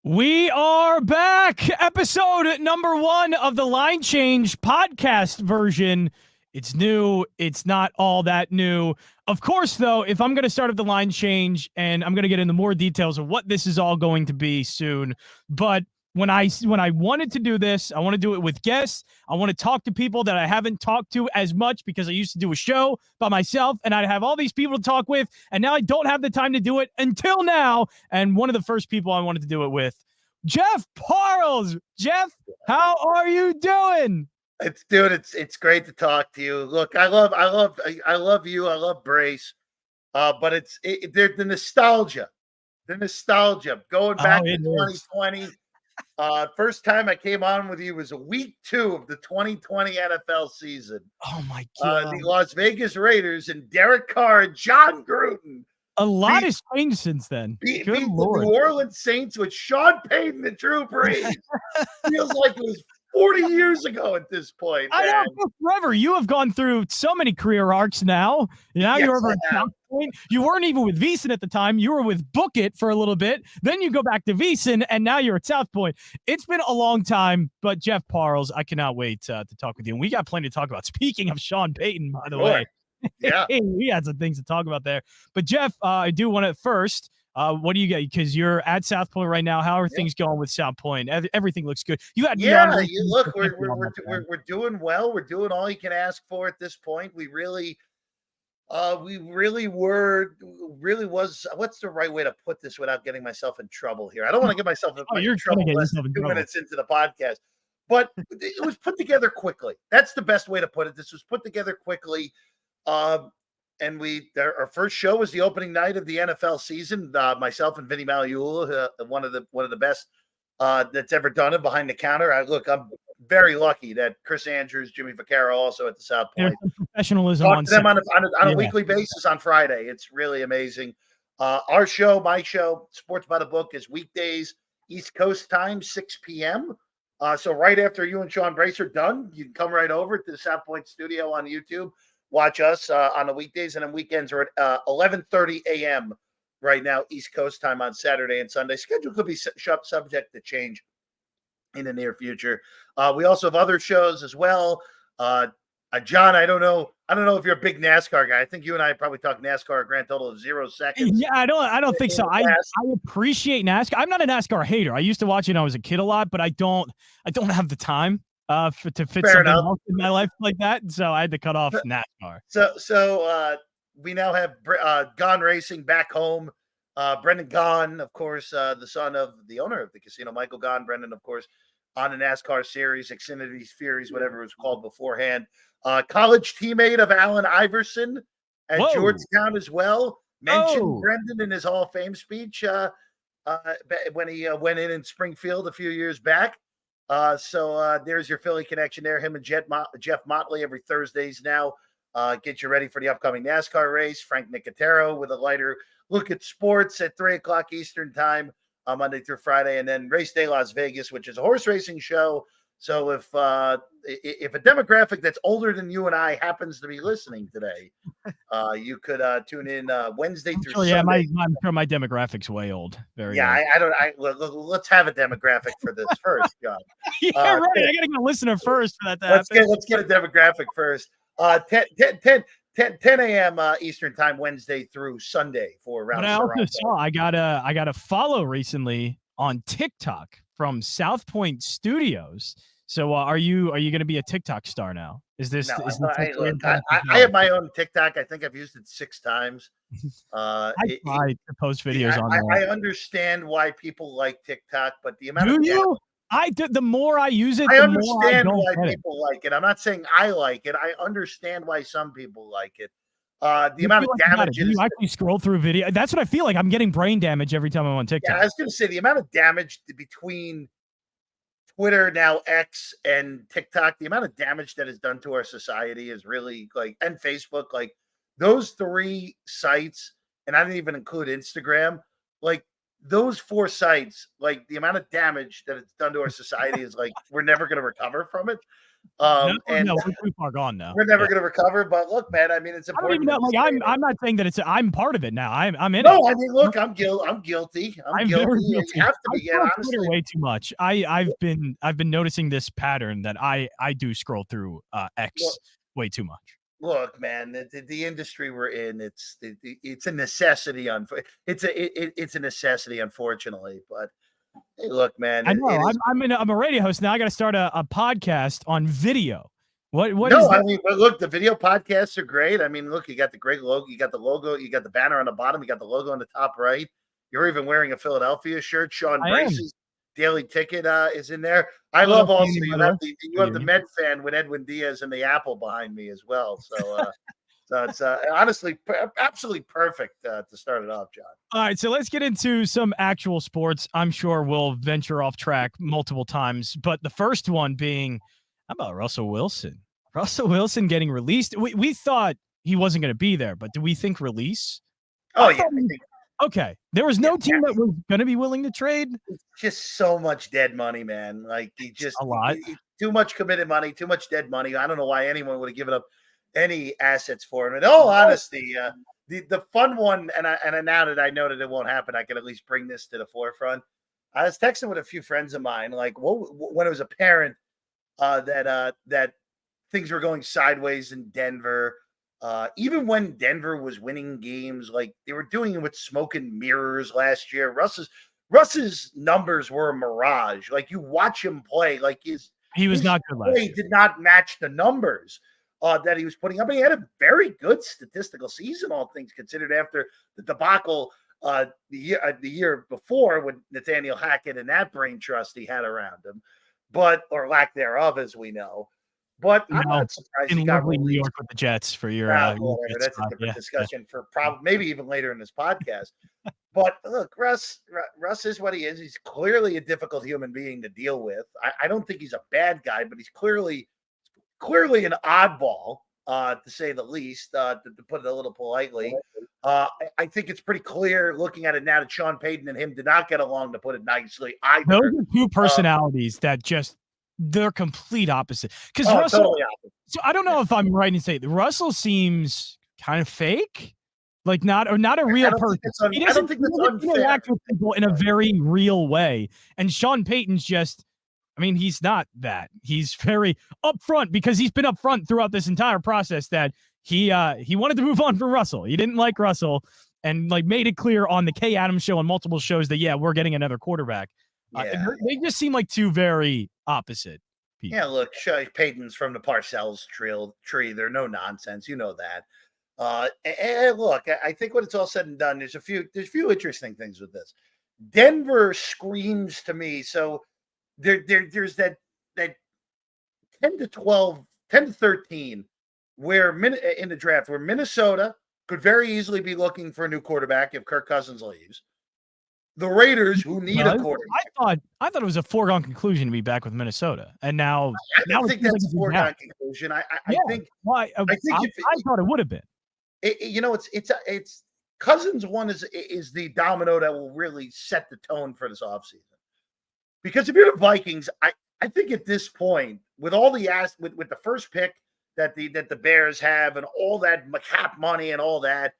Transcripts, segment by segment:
We are back. Episode number 1 of the Line Change podcast version. It's new. It's not all that new. Of course, though, if I'm going to start up the line change, and I'm going to get into more details of what this is all going to be soon, but when I wanted to do this, I want to do it with guests. I want to talk to people that I haven't talked to as much because I used to do a show by myself and I'd have all these people to talk with. And now I don't have the time to do it until now. And one of the first people I wanted to do it with, Jeff Parles. Jeff, how are you doing? It's great to talk to you. Look, I love you. I love Brace. But the nostalgia going back to 2020. First time I came on with you was week 2 of the 2020 NFL season. Oh my God. The Las Vegas Raiders and Derek Carr and John Gruden. A lot has changed since then. Beat the New Orleans Saints with Sean Payton and Drew Brees. Feels like it was 40 years ago at this point. I know, forever. You have gone through so many career arcs now. Now you're over at South Point. You weren't even with VEASAN at the time. You were with Book It for a little bit. Then you go back to VEASAN, and now you're at South Point. It's been a long time, but Jeff Parles, I cannot wait to talk with you. And we got plenty to talk about. Speaking of Sean Payton, by the way. Yeah. We had some things to talk about there. But Jeff, I do want to first, what do you get? Because you're at South Point right now. How are things going with South Point? Everything looks good. You had look, we're doing well. We're doing all you can ask for at this point. We really was. What's the right way to put this without getting myself in trouble here? I don't want to get myself in trouble less than 2 minutes into the podcast. But it was put together quickly. That's the best way to put it. This was put together quickly. And our first show was the opening night of the NFL season. Myself and Vinny Magliulo, one of the best that's ever done it behind the counter. I'm very lucky that Chris Andrews, Jimmy Vaccaro, also at the South Point. Professionalism. Talk to them on a weekly basis on Friday. It's really amazing. Our show, my show, Sports by the Book, is weekdays East Coast time, 6 p.m. So right after you and Sean Brace are done, you can come right over to the South Point studio on YouTube. Watch us on the weekdays, and on weekends are at 11:30 a.m. right now, East Coast time on Saturday and Sunday. Schedule could be subject to change in the near future. We also have other shows as well. John, I don't know if you're a big NASCAR guy. I think you and I probably talked NASCAR a grand total of 0 seconds. Yeah, I don't think so. I appreciate NASCAR. I'm not a NASCAR hater. I used to watch it when I was a kid a lot, but I don't have the time to fit Fair something enough. else in my life like that. So I had to cut off NASCAR. So we now have Gone Racing back home. Brendan Gaughan, of course, the son of the owner of the casino, Michael Gaughan. Brendan, of course, on the NASCAR series, Xfinity Series, whatever it was called beforehand. College teammate of Allen Iverson at Georgetown as well. Mentioned Brendan in his Hall of Fame speech when he went in Springfield a few years back. So there's your Philly connection there. Him and Jeff Motley every Thursdays now. Get you ready for the upcoming NASCAR race. Frank Nicotero with a lighter look at sports at 3 o'clock Eastern time Monday through Friday. And then Race Day Las Vegas, which is a horse racing show. So if a demographic that's older than you and I happens to be listening today, you could tune in Wednesday through Sunday. Yeah, I'm sure my demographic's way old. Very old. Let's have a demographic for this first, John. Yeah, right. I got to get a listener first for that to happen. Let's get a demographic first. 10 a.m. Eastern time, Wednesday through Sunday for round. But I also saw I got a follow recently on TikTok from South Point Studios. So are you going to be a TikTok star now? I have my own TikTok. I think I've used it 6 times. I post videos on there. I understand why people like TikTok, but the amount the more I use it, I the more I understand don't why people like it. I'm not saying I like it. I understand why some people like it. The amount of damage you actually scroll through video. That's what I feel like. I'm getting brain damage every time I'm on TikTok. Yeah, I was going to say the amount of damage between Twitter, now X, and TikTok, the amount of damage that is done to our society is really and Facebook, those 3 sites, and I didn't even include Instagram, those 4 sites, the amount of damage that it's done to our society is we're never going to recover from it. And no, we're too far gone now. we're never going to recover. But look, man, I mean, it's I don't even important. know. Like, I'm not saying that I'm part of it now. I'm in it. No, I mean, look, I'm guilty. I'm guilty. I'm very You guilty. have to I be. scroll And Twitter honestly, way too much. I've been noticing this pattern that I do scroll through X look, way too much. look, man, the industry we're in, it's a necessity. It's a necessity, unfortunately. But hey, look, man, I know. it is. I'm a radio host now. I got to start a podcast on video. What is No, that? I mean, but look, the video podcasts are great. I mean, look, you got the great logo, you got the logo, you got the banner on the bottom, you got the logo on the top right. You're even wearing a Philadelphia shirt. Sean I am. Brace's daily ticket is in there. I Little love also candy, you by have the way. the Met fan with Edwin Diaz and the apple behind me as well. So so it's honestly absolutely perfect to start it off, John. All right, so let's get into some actual sports. I'm sure we'll venture off track multiple times, but the first one being, how about Russell Wilson? Russell Wilson getting released. We thought he wasn't going to be there, but do we think release? Oh I yeah, thought okay. There was no team that was going to be willing to trade. it's just so much dead money, man. Like he just A lot. too much committed money, too much dead money. I don't know why anyone would have given up any assets for him. In all honesty, the fun one, and now that I know that it won't happen, I can at least bring this to the forefront. I was texting with a few friends of mine, like when it was apparent that things were going sideways in Denver. Even when Denver was winning games, like they were doing it with smoke and mirrors last year. Russ's numbers were a mirage. Like you watch him play, like he was not good last year. Did not match the numbers that he was putting up. And he had a very good statistical season, all things considered, after the debacle the year before with Nathaniel Hackett and that brain trust he had around him, or lack thereof, as we know. But I'm not surprised in he got lovely released. New York with the Jets for your. Whatever. That's a different discussion for probably maybe even later in this podcast. But look, Russ is what he is. He's clearly a difficult human being to deal with. I don't think he's a bad guy, but he's clearly an oddball, to say the least, to put it a little politely. I think it's pretty clear looking at it now that Sean Payton and him did not get along, to put it nicely, either. Those are two personalities that just they're complete opposite. Because Russell, totally opposite. So I don't know if I'm right in saying that Russell seems kind of fake, like not a real person. I don't think that's unfair. Interact with people in a very real way. And Sean Payton's just, I mean, he's not that. He's very upfront because he's been upfront throughout this entire process that he wanted to move on from Russell. He didn't like Russell and like made it clear on the Kay Adams show and multiple shows that we're getting another quarterback. They just seem like two very opposite people. Yeah, look, Peyton's from the Parcells tree. They're no nonsense. You know that. And look, I think when it's all said and done, there's a few interesting things with this. Denver screams to me. So there's that 10 to 12, 10 to 13, where in the draft, where Minnesota could very easily be looking for a new quarterback if Kirk Cousins leaves. The Raiders, who need a quarterback. I thought it was a foregone conclusion to be back with Minnesota, and now I think that's a foregone conclusion. I think. Why? I thought it would have been. It's Cousins one is the domino that will really set the tone for this offseason. Because if you're the Vikings, I think at this point, with all the with the first pick that the Bears have and all that cap money and all that.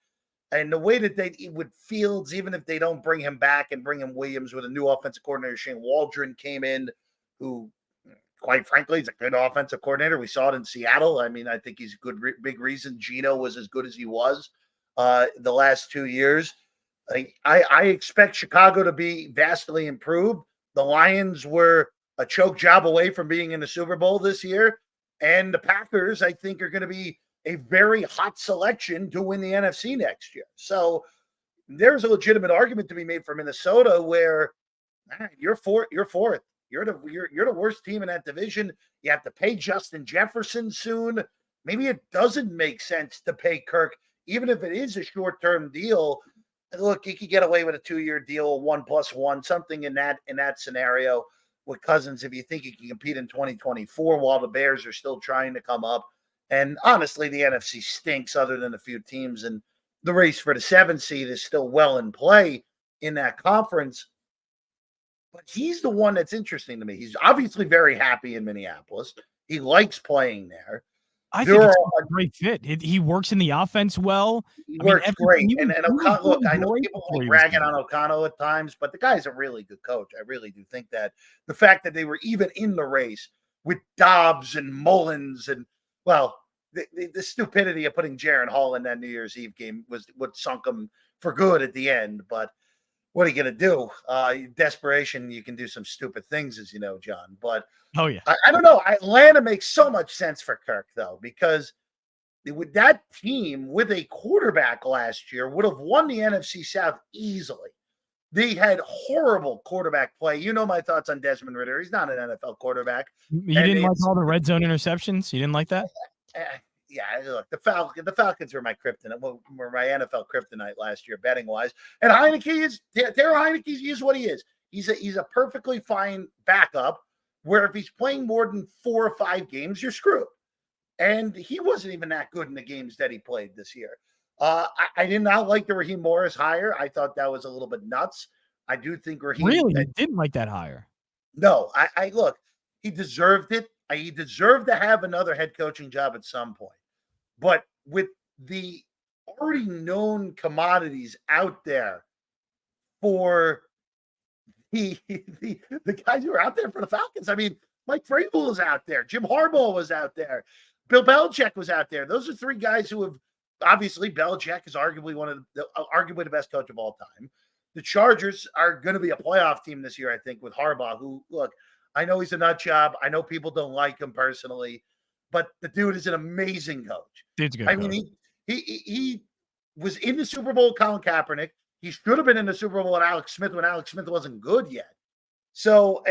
And the way that they with Fields, even if they don't bring him back and bring him Williams with a new offensive coordinator, Shane Waldron came in, who, quite frankly, is a good offensive coordinator. We saw it in Seattle. I mean, I think he's a good, big reason Geno was as good as he was the last 2 years. I expect Chicago to be vastly improved. The Lions were a choke job away from being in the Super Bowl this year. And the Packers, I think, are going to be a very hot selection to win the NFC next year. So there's a legitimate argument to be made for Minnesota where you're fourth. You're the worst team in that division. You have to pay Justin Jefferson soon. Maybe it doesn't make sense to pay Kirk, even if it is a short-term deal. Look, you could get away with a 2-year deal, 1+1, something in that scenario with Cousins if you think he can compete in 2024 while the Bears are still trying to come up. And honestly, the NFC stinks other than a few teams. And the race for the 7th seed is still well in play in that conference. But he's the one that's interesting to me. He's obviously very happy in Minneapolis. He likes playing there. I think it's a great fit. He works in the offense well. He works great. And O'Connell, look, I know people like ragging on O'Connell at times, but the guy's a really good coach. I really do think that the fact that they were even in the race with Dobbs and Mullins and, well, the stupidity of putting Jaron Hall in that New Year's Eve game was what sunk them for good at the end. But what are you going to do? Desperation, you can do some stupid things, as you know, John. But oh yeah, I don't know. Atlanta makes so much sense for Kirk, though, because with that team with a quarterback last year would have won the NFC South easily. They had horrible quarterback play. You know my thoughts on Desmond Ridder. He's not an NFL quarterback. You didn't like all the red zone interceptions? You didn't like that? Yeah, look, the Falcons were my kryptonite, were my NFL kryptonite last year, betting wise. And Heineke Taylor Heineke is what he is. He's a perfectly fine backup. Where if he's playing more than 4 or 5 games, you're screwed. And he wasn't even that good in the games that he played this year. I did not like the Raheem Morris hire. I thought that was a little bit nuts. I do think Raheem really didn't like that hire. No, I look, he deserved it. He deserved to have another head coaching job at some point. But with the already known commodities out there for the guys who are out there for the Falcons. I mean, Mike Vrabel is out there. Jim Harbaugh was out there. Bill Belichick was out there. Those are 3 guys who have obviously Belichick is arguably arguably the best coach of all time. The Chargers are going to be a playoff team this year, I think, with Harbaugh, who, look, I know he's a nut job. I know people don't like him personally, but the dude is an amazing coach. Dude's good. I mean, he was in the Super Bowl with Colin Kaepernick. He should have been in the Super Bowl with Alex Smith when Alex Smith wasn't good yet. So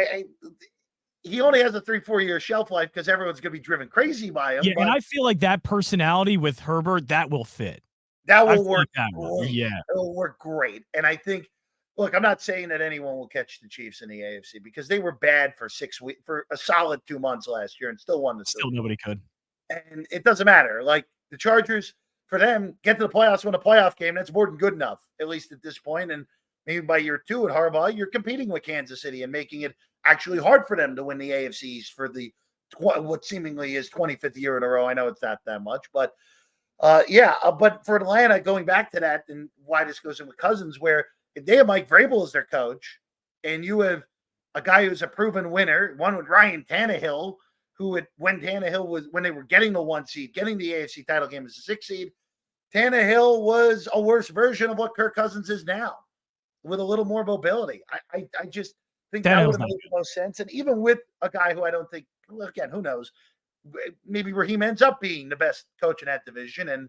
he only has a 3-4 year shelf life because everyone's going to be driven crazy by him. Yeah, and I feel like that personality with Herbert, that will fit. That will work great. Yeah. It'll work great. And I think, look, I'm not saying that anyone will catch the Chiefs in the AFC because they were bad for 6 weeks, for a solid 2 months last year and still won the Super Bowl. Still nobody could. And it doesn't matter. Like the Chargers, for them, get to the playoffs, win a playoff game. That's more than good enough, at least at this point. And maybe by year 2 at Harbaugh, you're competing with Kansas City and making it actually hard for them to win the AFCs for the what seemingly is 25th year in a row. I know it's not that much, but but for Atlanta, going back to that and why this goes in with Cousins, where if they have Mike Vrabel as their coach and you have a guy who's a proven winner, one with Ryan Tannehill, when they were getting the 1 seed, getting the AFC title game as a 6 seed, Tannehill was a worse version of what Kirk Cousins is now with a little more mobility. I just think that would have made the most sense. And even with a guy who I don't think, again, who knows, maybe Raheem ends up being the best coach in that division. And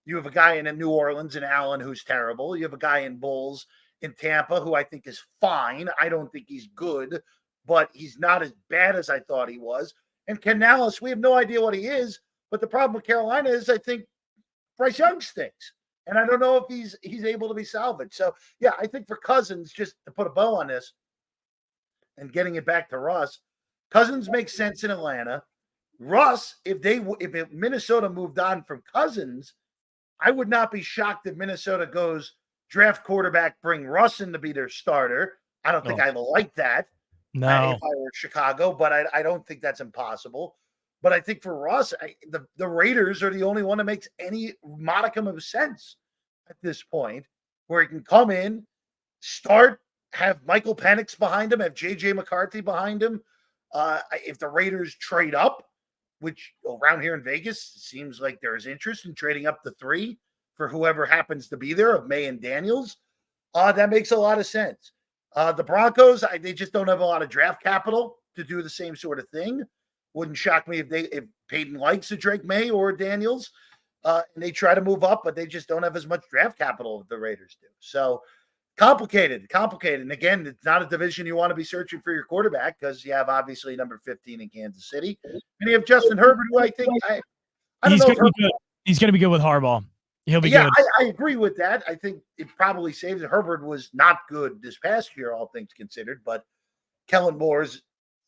you have a guy in New Orleans and Allen who's terrible. You have a guy in Bulls in Tampa who I think is fine. I don't think he's good, but he's not as bad as I thought he was. And Canales, we have no idea what he is. But the problem with Carolina is I think Bryce Young stinks. And I don't know if he's able to be salvaged. So, yeah, I think for Cousins, just to put a bow on this and getting it back to Russ, Cousins makes sense in Atlanta. Russ, if Minnesota moved on from Cousins, I would not be shocked if Minnesota goes draft quarterback, bring Russ in to be their starter. I don't think I like that. No. If I were Chicago, but I don't think that's impossible. But I think for Russ, the Raiders are the only one that makes any modicum of sense at this point, where he can come in, start, have Michael Penix behind him, have J.J. McCarthy behind him. If the Raiders trade up, which around here in Vegas seems like there is interest in trading up to 3 for whoever happens to be there of May and Daniels, that makes a lot of sense. The Broncos, they just don't have a lot of draft capital to do the same sort of thing. Wouldn't shock me if Peyton likes a Drake May or Daniels, and they try to move up, but they just don't have as much draft capital as the Raiders do. So complicated. And again, it's not a division you want to be searching for your quarterback because you have obviously number 15 in Kansas City, and you have Justin Herbert, who I think I don't know. He's going to be good with Harbaugh. He'll be good. I agree with that. I think it probably saves it. Herbert was not good this past year, all things considered, but Kellen Moore's,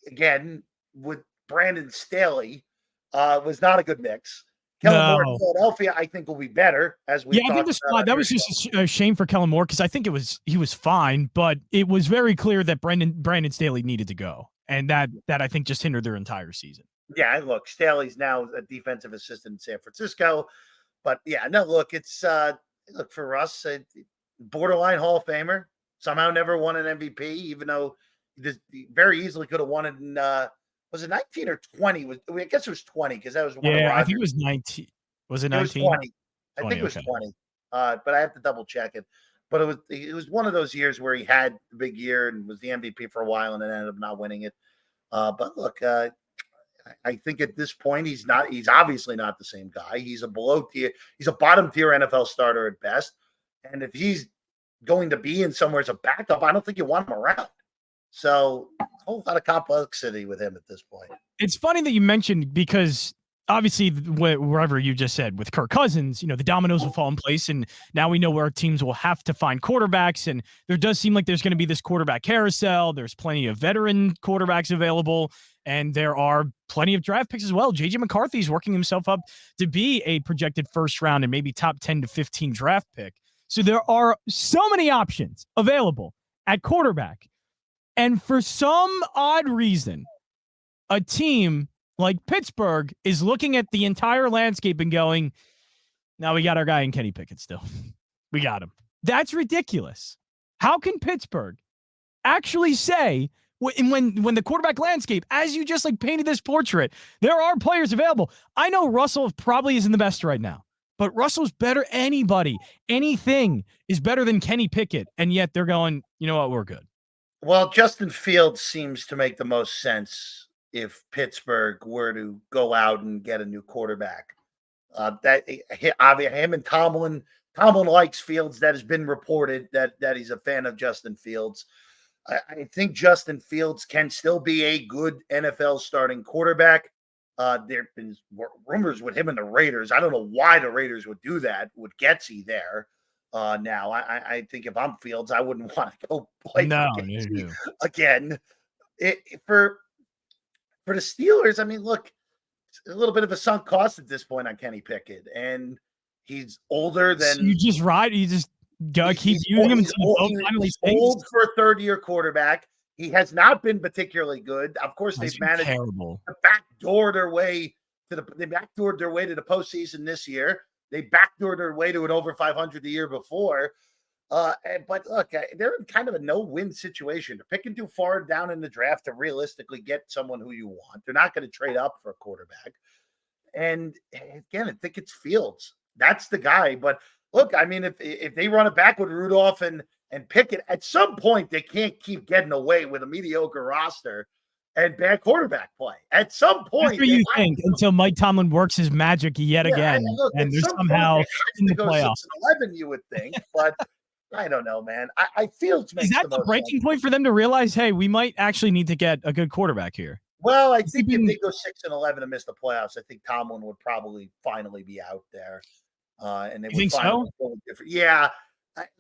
again, with Brandon Staley, was not a good mix. Kellen Moore in Philadelphia, I think, will be better. As we I think that was just a shame for Kellen Moore because I think he was fine, but it was very clear that Brandon Staley needed to go, and that I think just hindered their entire season. Yeah, look, Staley's now a defensive assistant in San Francisco. But yeah, no, look, it's look for Russ, borderline Hall of Famer. Somehow never won an MVP, even though he very easily could have won it in was it 19 or 20? I guess it was 20 because that was one of Yeah, I think it Rogers. was 19. Was it It was 19? 20. I 20, think it was okay. 20. But I have to double check it. But it was one of those years where he had the big year and was the MVP for a while and then ended up not winning it. But look, I think at this point he's obviously not the same guy. He's a bottom tier NFL starter at best. And if he's going to be in somewhere as a backup, I don't think you want him around. So a whole lot of complexity with him at this point. It's funny that you mentioned because obviously wherever you just said with Kirk Cousins, the dominoes will fall in place, and now we know where teams will have to find quarterbacks, and there does seem like there's going to be this quarterback carousel. There's plenty of veteran quarterbacks available, and there are plenty of draft picks as well. JJ McCarthy's working himself up to be a projected first round and maybe top 10 to 15 draft pick. So there are so many options available at quarterback. And for some odd reason, a team like Pittsburgh is looking at the entire landscape and going, now we got our guy in Kenny Pickett still. We got him. That's ridiculous. How can Pittsburgh actually say when the quarterback landscape, as you just painted this portrait, there are players available. I know Russell probably isn't the best right now, but Russell's better. Anything is better than Kenny Pickett. And yet they're going, you know what? We're good. Well, Justin Fields seems to make the most sense if Pittsburgh were to go out and get a new quarterback. Him and Tomlin likes Fields. That has been reported that he's a fan of Justin Fields. I think Justin Fields can still be a good NFL starting quarterback. There have been rumors with him and the Raiders. I don't know why the Raiders would do that with Getsy there. Now, I think if I'm Fields, I wouldn't want to go play for Getsy again. For the Steelers, I mean, look, it's a little bit of a sunk cost at this point on Kenny Pickett, and he's older than so you just ride. You just keep using him until he's old for a third-year quarterback. He has not been particularly good. Of course, they've managed to backdoor their way to the postseason this year. They backdoored their way to an over 500 the year before. But look, they're in kind of a no-win situation. They're picking too far down in the draft to realistically get someone who you want. They're not going to trade up for a quarterback. And again, I think it's Fields. That's the guy. But look, I mean, if they run it back with Rudolph and Pickett, at some point they can't keep getting away with a mediocre roster and bad quarterback play. At some point, that's what you think until Mike Tomlin works his magic yet again, and they're somehow in the playoffs. 6-11, you would think, but I don't know, man. I feel it's is that the breaking point for them to realize, hey, we might actually need to get a good quarterback here? Well, I think if they go 6-11 and miss the playoffs, I think Tomlin would probably finally be out there, and they would finally go different. Yeah.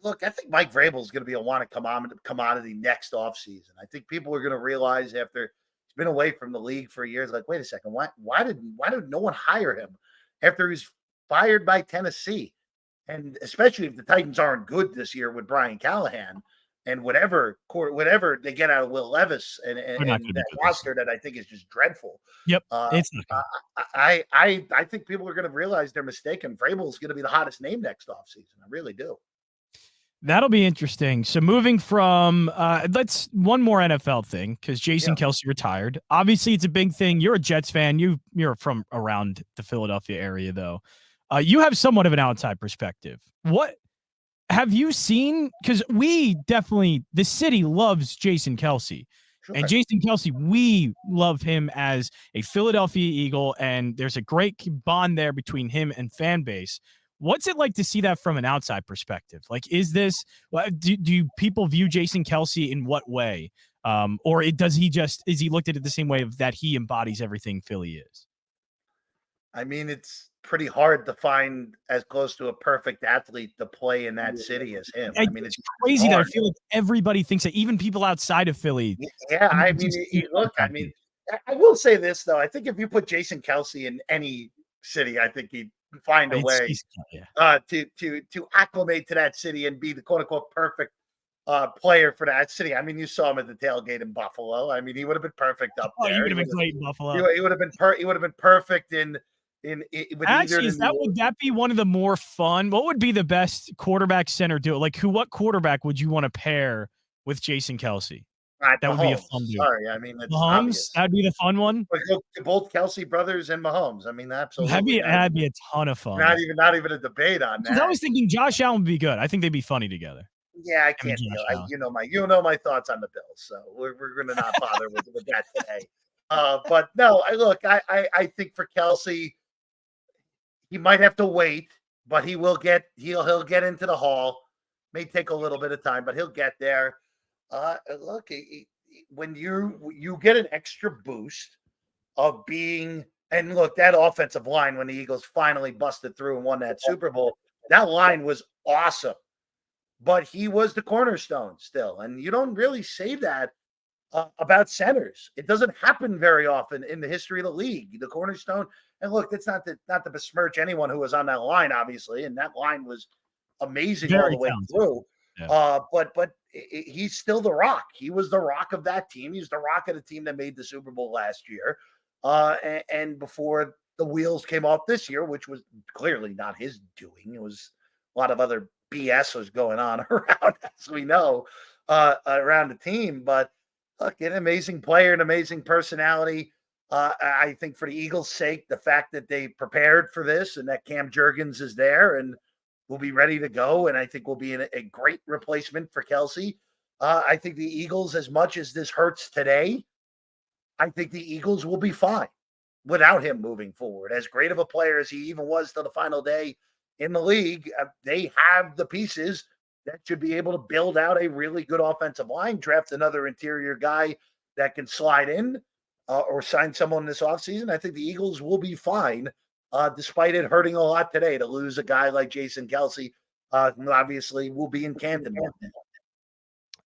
Look, I think Mike Vrabel is going to be a wanted commodity next offseason. I think people are going to realize after he's been away from the league for years, like, wait a second, why did no one hire him after he was fired by Tennessee? And especially if the Titans aren't good this year with Brian Callahan and whatever they get out of Will Levis and that roster that I think is just dreadful. Yep, it's I think people are going to realize they're mistaken. Vrabel is going to be the hottest name next offseason. I really do. That'll be interesting. So moving from let's one more NFL thing because Jason Kelce retired. Obviously, it's a big thing. You're a Jets fan. You're from around the Philadelphia area, though. You have somewhat of an outside perspective. What have you seen? Because the city loves Jason Kelce. Sure. And Jason Kelce, we love him as a Philadelphia Eagle, and there's a great bond there between him and fan base. What's it like to see that from an outside perspective? Like, is this do people view Jason Kelce in what way? Or is he looked at it the same way of that he embodies everything Philly is? I mean, it's pretty hard to find as close to a perfect athlete to play in that city as him. I mean, it's crazy that I feel like everybody thinks that, even people outside of Philly. Yeah, I mean, look, I mean, I will say this though. I think if you put Jason Kelce in any city, I think he'd find a way to acclimate to that city and be the quote unquote perfect player for that city. I mean, you saw him at the tailgate in Buffalo. I mean, he would have been perfect up Oh, he there. would have been great in Buffalo. He would have been he would have been perfect in with either Actually, would that be one of the more fun? What would be the best quarterback center duo? Like, what quarterback would you want to pair with Jason Kelce? That would be a fun dude. Sorry, I mean it's Mahomes, obvious. that'd be the fun one. Like both Kelce brothers and Mahomes. I mean, absolutely. That'd be a ton of fun. Not even a debate on that. I was thinking Josh Allen would be good. I think they'd be funny together. Yeah, I can't deal. You know my thoughts on the Bills, so we're gonna not bother with that today. But no, I think for Kelce, he might have to wait, but he'll get into the hall. May take a little bit of time, but he'll get there. When you get an extra boost of being, and look, that offensive line when the Eagles finally busted through and won that Super Bowl, that line was awesome. But he was the cornerstone still, and you don't really say that about centers. It doesn't happen very often in the history of the league. The cornerstone, and look, that's not to besmirch anyone who was on that line, obviously, and that line was amazing all the way through. Yeah. But he's still the rock. He was the rock of that team. He's the rock of the team that made the Super Bowl last year, and before the wheels came off this year, which was clearly not his doing. It was a lot of other BS was going on around, as we know, around the team. But look, an amazing player, an amazing personality. I think for the Eagles' sake, the fact that they prepared for this and that Cam Jurgens is there and will be ready to go, and I think will be a great replacement for Kelce. I think the Eagles, as much as this hurts today, I think the Eagles will be fine without him moving forward. As great of a player as he even was to the final day in the league, they have the pieces that should be able to build out a really good offensive line, draft another interior guy that can slide in or sign someone this offseason. I think the Eagles will be fine, despite it hurting a lot today to lose a guy like Jason Kelce, who obviously will be in Camden.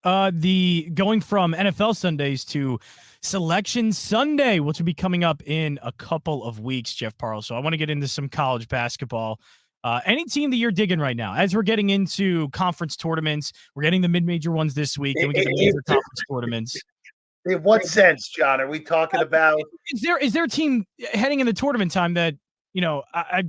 The going from NFL Sundays to Selection Sunday, which will be coming up in a couple of weeks, Jeff Parles. So I want to get into some college basketball. Any team that you're digging right now, as we're getting into conference tournaments, we're getting the mid-major ones this week, then we get the major conference tournaments. In what sense, John? Are we talking about? Is there a team heading in the tournament time that, you know,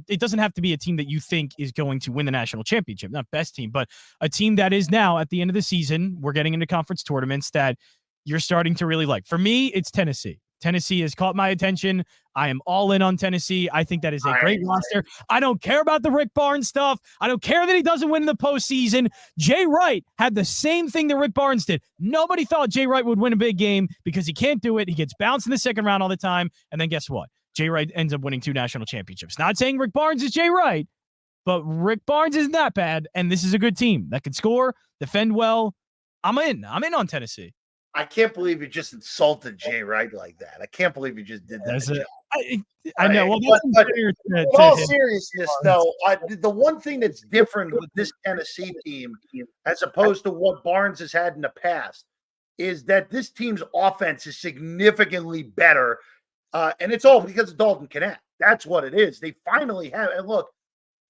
it doesn't have to be a team that you think is going to win the national championship, not best team, but a team that is now at the end of the season, we're getting into conference tournaments that you're starting to really like. For me, it's Tennessee. Tennessee has caught my attention. I am all in on Tennessee. I think that is a great roster. I don't care about the Rick Barnes stuff. I don't care that he doesn't win in the postseason. Jay Wright had the same thing that Rick Barnes did. Nobody thought Jay Wright would win a big game because he can't do it. He gets bounced in the second round all the time. And then guess what? Jay Wright ends up winning 2 national championships. Not saying Rick Barnes is Jay Wright, but Rick Barnes isn't that bad. And this is a good team that can score, defend well. I'm in on Tennessee. I can't believe you just insulted Jay Wright like that. I can't believe you just did that. I know. Well, but in all seriousness, though, the one thing that's different with this Tennessee team, as opposed to what Barnes has had in the past, is that this team's offense is significantly better, and it's all because of Dalton Knecht. That's what it is. They finally have. And look,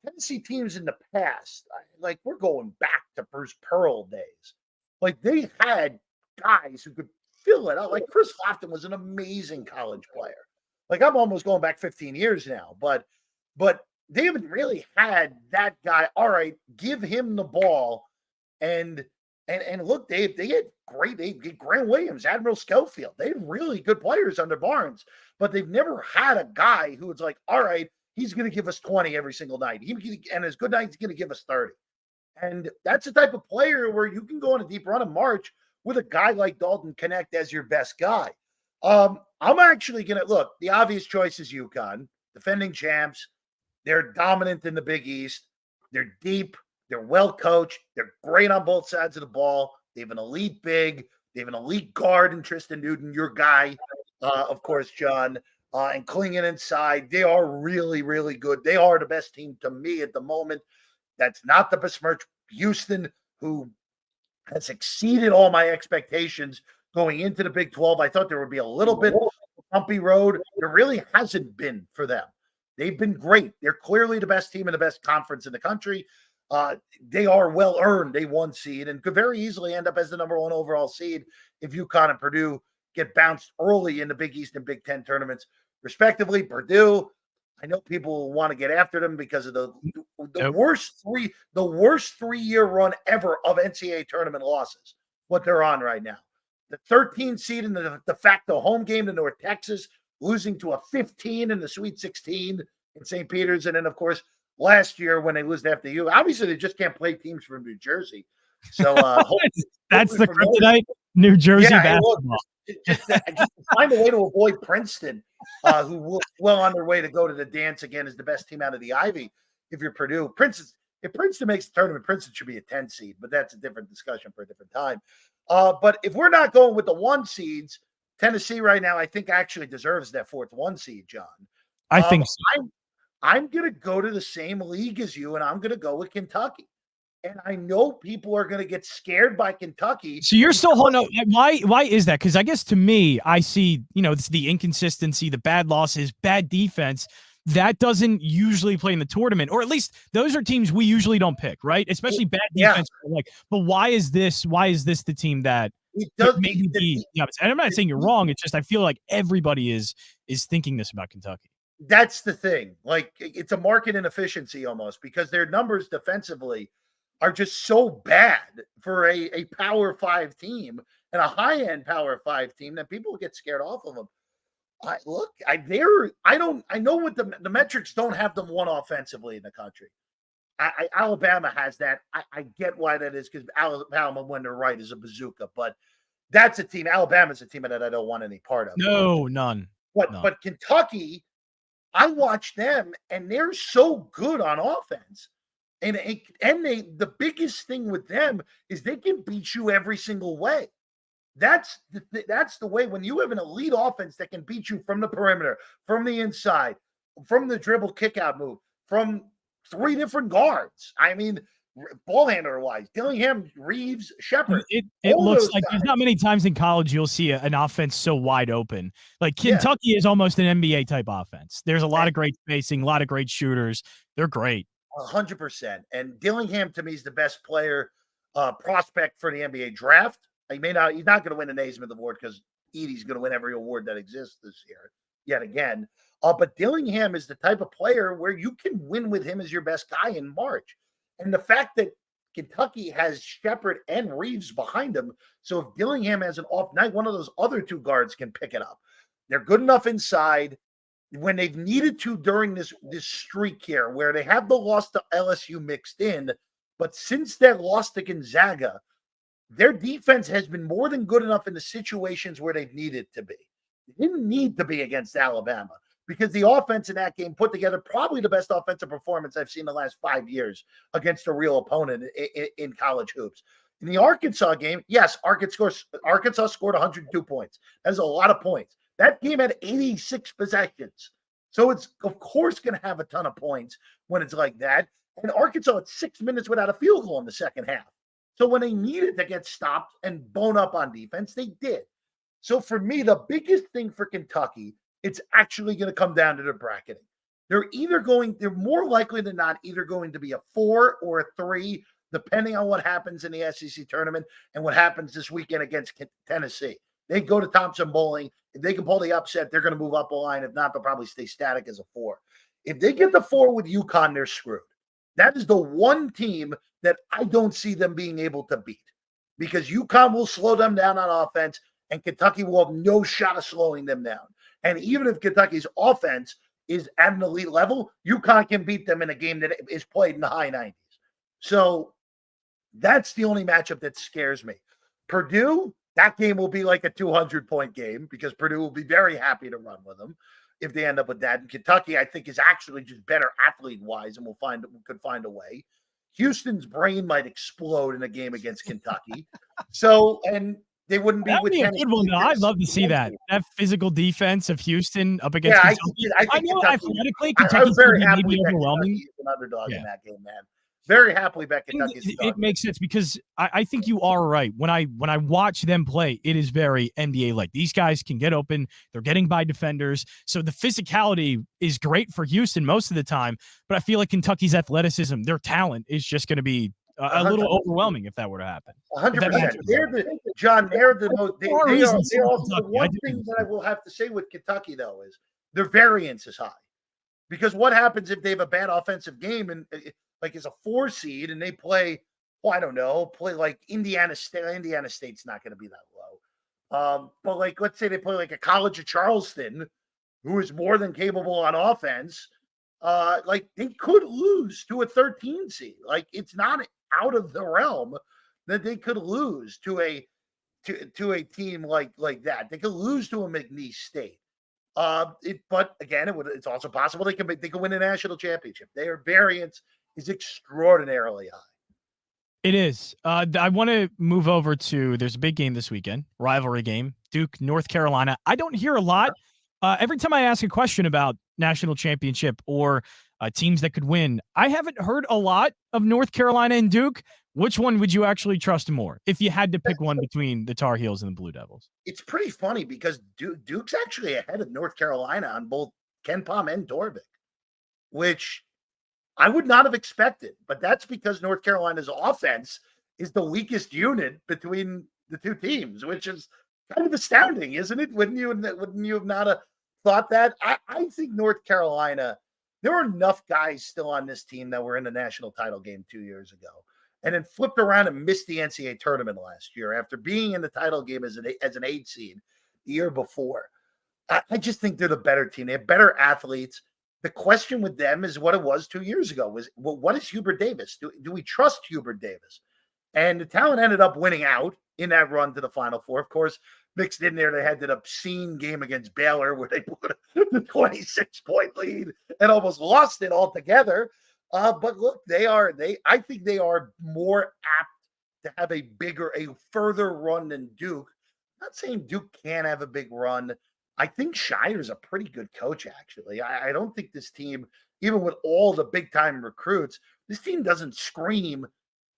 Tennessee teams in the past, like we're going back to Bruce Pearl days, like they had guys who could fill it out. Like Chris Lofton was an amazing college player. Like I'm almost going back 15 years now, but they haven't really had that guy. All right, give him the ball, and look, they had great. They get Grant Williams, Admiral Schofield. They had really good players under Barnes, but they've never had a guy who was like, all right, he's going to give us 20 every single night. And his good night, he's going to give us 30. And that's the type of player where you can go on a deep run in March with a guy like Dalton Knecht as your best guy. I'm actually going to look, the obvious choice is UConn, defending champs. They're dominant in the Big East. They're deep. They're well coached. They're great on both sides of the ball. They have an elite big. They have an elite guard in Tristan Newton, your guy, of course, John, and clinging inside. They are really, really good. They are the best team to me at the moment. That's not the besmirch Houston, who has exceeded all my expectations going into the Big 12. I thought there would be a little bit of a bumpy road. There really hasn't been for them. They've been great. They're clearly the best team in the best conference in the country. They are well earned a 1 seed and could very easily end up as the number 1 overall seed if UConn and Purdue get bounced early in the Big East and Big Ten tournaments, respectively. Purdue, I know people want to get after them because of the worst 3-year run ever of NCAA tournament losses. What they're on right now, the 13 seed in the de facto home game to North Texas, losing to a 15 in the Sweet 16 in St. Peter's, and then of course last year when they lose to FDU, obviously they just can't play teams from New Jersey. So that's the kryptonite, New Jersey basketball. Just find a way to avoid Princeton, who will well on their way to go to the dance again as the best team out of the Ivy. If you're Purdue, if Princeton makes the tournament, Princeton should be a 10 seed, but that's a different discussion for a different time. But if we're not going with the 1 seeds, Tennessee right now, I think actually deserves that 4th 1 seed, John. I think so. I'm going to go to the same league as you, and I'm going to go with Kentucky. And I know people are going to get scared by Kentucky. So you're still holding up. Why is that? Because I guess to me, I see, it's the inconsistency, the bad losses, bad defense. That doesn't usually play in the tournament, or at least those are teams we usually don't pick, right? Especially bad defense. Yeah. But why is this the team that maybe be? And I'm not saying you're wrong. It's just I feel like everybody is thinking this about Kentucky. That's the thing. Like, it's a market inefficiency almost because their numbers defensively are just so bad for a Power 5 team and a high-end Power 5 team that people get scared off of them. I know what the metrics don't have them one offensively in the country. Alabama has that. I get why that is because Alabama, when they're right, is a bazooka. But that's a team. Alabama's a team that I don't want any part of. No, none. But Kentucky, I watch them, and they're so good on offense. And the biggest thing with them is they can beat you every single way. That's the way when you have an elite offense that can beat you from the perimeter, from the inside, from the dribble kick-out move, from 3 different guards. I mean, ball handler-wise, Dillingham, Reeves, Shepard. It looks like there's not many times in college you'll see an offense so wide open. Like Kentucky is almost an NBA-type offense. There's a lot of great spacing, a lot of great shooters. They're great. 100%. And Dillingham, to me, is the best player prospect for the NBA draft. He's not going to win the Naismith Award because Edey's going to win every award that exists this year, yet again. But Dillingham is the type of player where you can win with him as your best guy in March. And the fact that Kentucky has Shepard and Reeves behind him, so if Dillingham has an off night, one of those other 2 guards can pick it up. They're good enough inside. When they've needed to during this streak here, where they have the loss to LSU mixed in, but since their loss to Gonzaga, their defense has been more than good enough in the situations where they've needed to be. They didn't need to be against Alabama because the offense in that game put together probably the best offensive performance I've seen in the last 5 years against a real opponent in college hoops. In the Arkansas game, yes, Arkansas scored 102 points. That's a lot of points. That game had 86 possessions. So it's, of course, going to have a ton of points when it's like that. And Arkansas had 6 minutes without a field goal in the second half. So when they needed to get stopped and bone up on defense, they did. So for me, the biggest thing for Kentucky, it's actually going to come down to the bracketing. They're more likely than not either going to be a 4 or a 3, depending on what happens in the SEC tournament and what happens this weekend against Tennessee. They go to Thompson Bowling. If they can pull the upset, they're going to move up a line. If not, they'll probably stay static as a 4. If they get the 4 with UConn, they're screwed. That is the one team that I don't see them being able to beat because UConn will slow them down on offense and Kentucky will have no shot of slowing them down. And even if Kentucky's offense is at an elite level, UConn can beat them in a game that is played in the high 90s. So that's the only matchup that scares me. Purdue, that game will be like a 200-point game because Purdue will be very happy to run with them if they end up with that. And Kentucky, I think, is actually just better athlete-wise and could find a way. Houston's brain might explode in a game against Kentucky. And they wouldn't be That'd with be a good one, though. I'd love to see that physical defense of Houston up against Kentucky. I think know Kentucky, athletically, I'm Kentucky's very maybe happy that overwhelming. Kentucky is an underdog in that game, man. very happily bet And Kentucky's the it dog. makes sense because I think you are right. When I watch them play, it is very NBA like. These guys can get open. They're getting by defenders. So the physicality is great for Houston most of the time. But I feel like Kentucky's athleticism, their talent is just going to be a little 100%. overwhelming if that were to happen. If that 100%. matches up. They're the most. There are They are. reasons They for are also the Kentucky. I one do thing that I understand. will have to say with Kentucky though is their variance is high. Because what happens if they have a bad offensive game and like is a 4 seed and they play, well, I don't know, play like Indiana State. Indiana State's not going to be that low. But like let's say they play like a College of Charleston, who is more than capable on offense. Like they could lose to a 13 seed. Like it's not out of the realm that they could lose to a a team like that. They could lose to a McNeese State. But again, it's also possible they can win a national championship. Their variance is extraordinarily high. It is. I want to move over to. There's a big game this weekend, rivalry game, Duke, North Carolina. I don't hear a lot. Every time I ask a question about national championship or teams that could win, I haven't heard a lot of North Carolina and Duke. Which one would you actually trust more if you had to pick one between the Tar Heels and the Blue Devils? It's pretty funny because Duke's actually ahead of North Carolina on both Ken Pom and Dorvick, which I would not have expected. But that's because North Carolina's offense is the weakest unit between the two teams, which is kind of astounding, isn't it? Wouldn't you have not thought that? I think North Carolina, there are enough guys still on this team that were in the national title game 2 years ago and then flipped around and missed the NCAA tournament last year after being in the title game as an 8 seed the year before. I just think they're the better team. They have better athletes. The question with them is what it was 2 years ago. Was, well, what is Hubert Davis? Do we trust Hubert Davis? And the talent ended up winning out in that run to the Final Four. Of course, mixed in there, they had that obscene game against Baylor where they put the 26-point lead and almost lost it altogether. But look, I think they are more apt to have a further run than Duke. I'm not saying Duke can't have a big run. I think Shire's a pretty good coach, actually. I don't think this team, even with all the big time recruits, this team doesn't scream,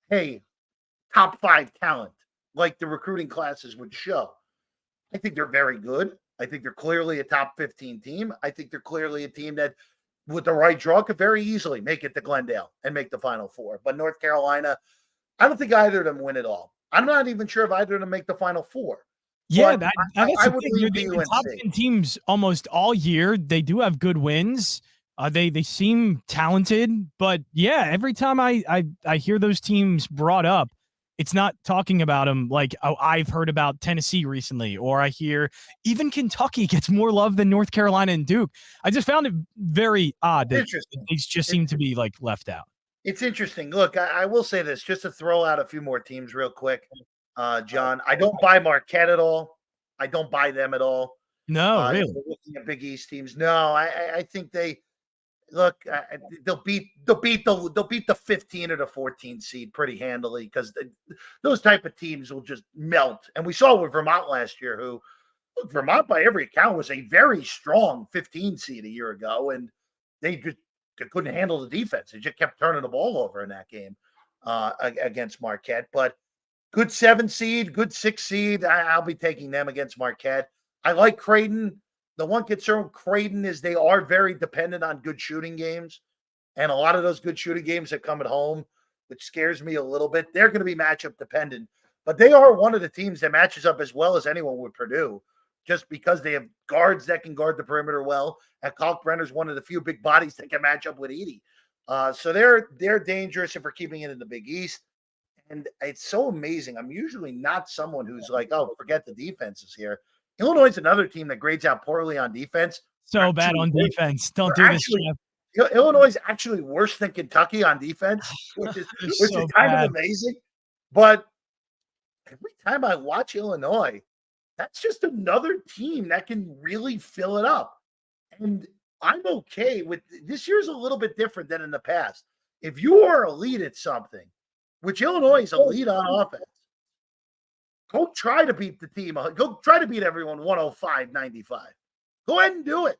hey, top 5 talent like the recruiting classes would show. I think they're very good. I think they're clearly a top 15 team. I think they're clearly a team that, with the right draw, could very easily make it to Glendale and make the Final Four. But North Carolina, I don't think either of them win it all. I'm not even sure if either of them make the Final Four. Yeah, But that's I the would thing. lean The UNC. top 10 teams almost all year, they do have good wins. They seem talented, but yeah, every time I hear those teams brought up, it's not talking about them like, oh, I've heard about Tennessee recently, or I hear even Kentucky gets more love than North Carolina and Duke. I just found it very odd that these just seem to be like left out. It's interesting. Look, I will say this just to throw out a few more teams real quick, John. I don't buy Marquette at all. I don't buy them at all. No, If really. we're looking at Big East teams. No, I think they look. They'll beat the 15 or the 14 seed pretty handily because those type of teams will just melt. And we saw with Vermont last year, who look, Vermont by every account was a very strong 15 seed a year ago, and they couldn't handle the defense. They just kept turning the ball over in that game against Marquette. But good 7 seed, good 6 seed. I'll be taking them against Marquette. I like Creighton. The one concern with Creighton is they are very dependent on good shooting games. And a lot of those good shooting games that come at home, which scares me a little bit. They're going to be matchup dependent. But they are one of the teams that matches up as well as anyone with Purdue, just because they have guards that can guard the perimeter well. And Kalkbrenner's one of the few big bodies that can match up with Edey. So they're dangerous if we're keeping it in the Big East. And it's so amazing. I'm usually not someone who's like, oh, forget the defenses here. Illinois is another team that grades out poorly on defense. So bad on defense. Don't do this, Jeff. Illinois is actually worse than Kentucky on defense, which is so kind bad. of amazing. But every time I watch Illinois, that's just another team that can really fill it up. And I'm okay with this year's a little bit different than in the past. If you are elite at something, which Illinois is elite on offense, go try to beat the team. Go try to beat everyone 105-95. Go ahead and do it.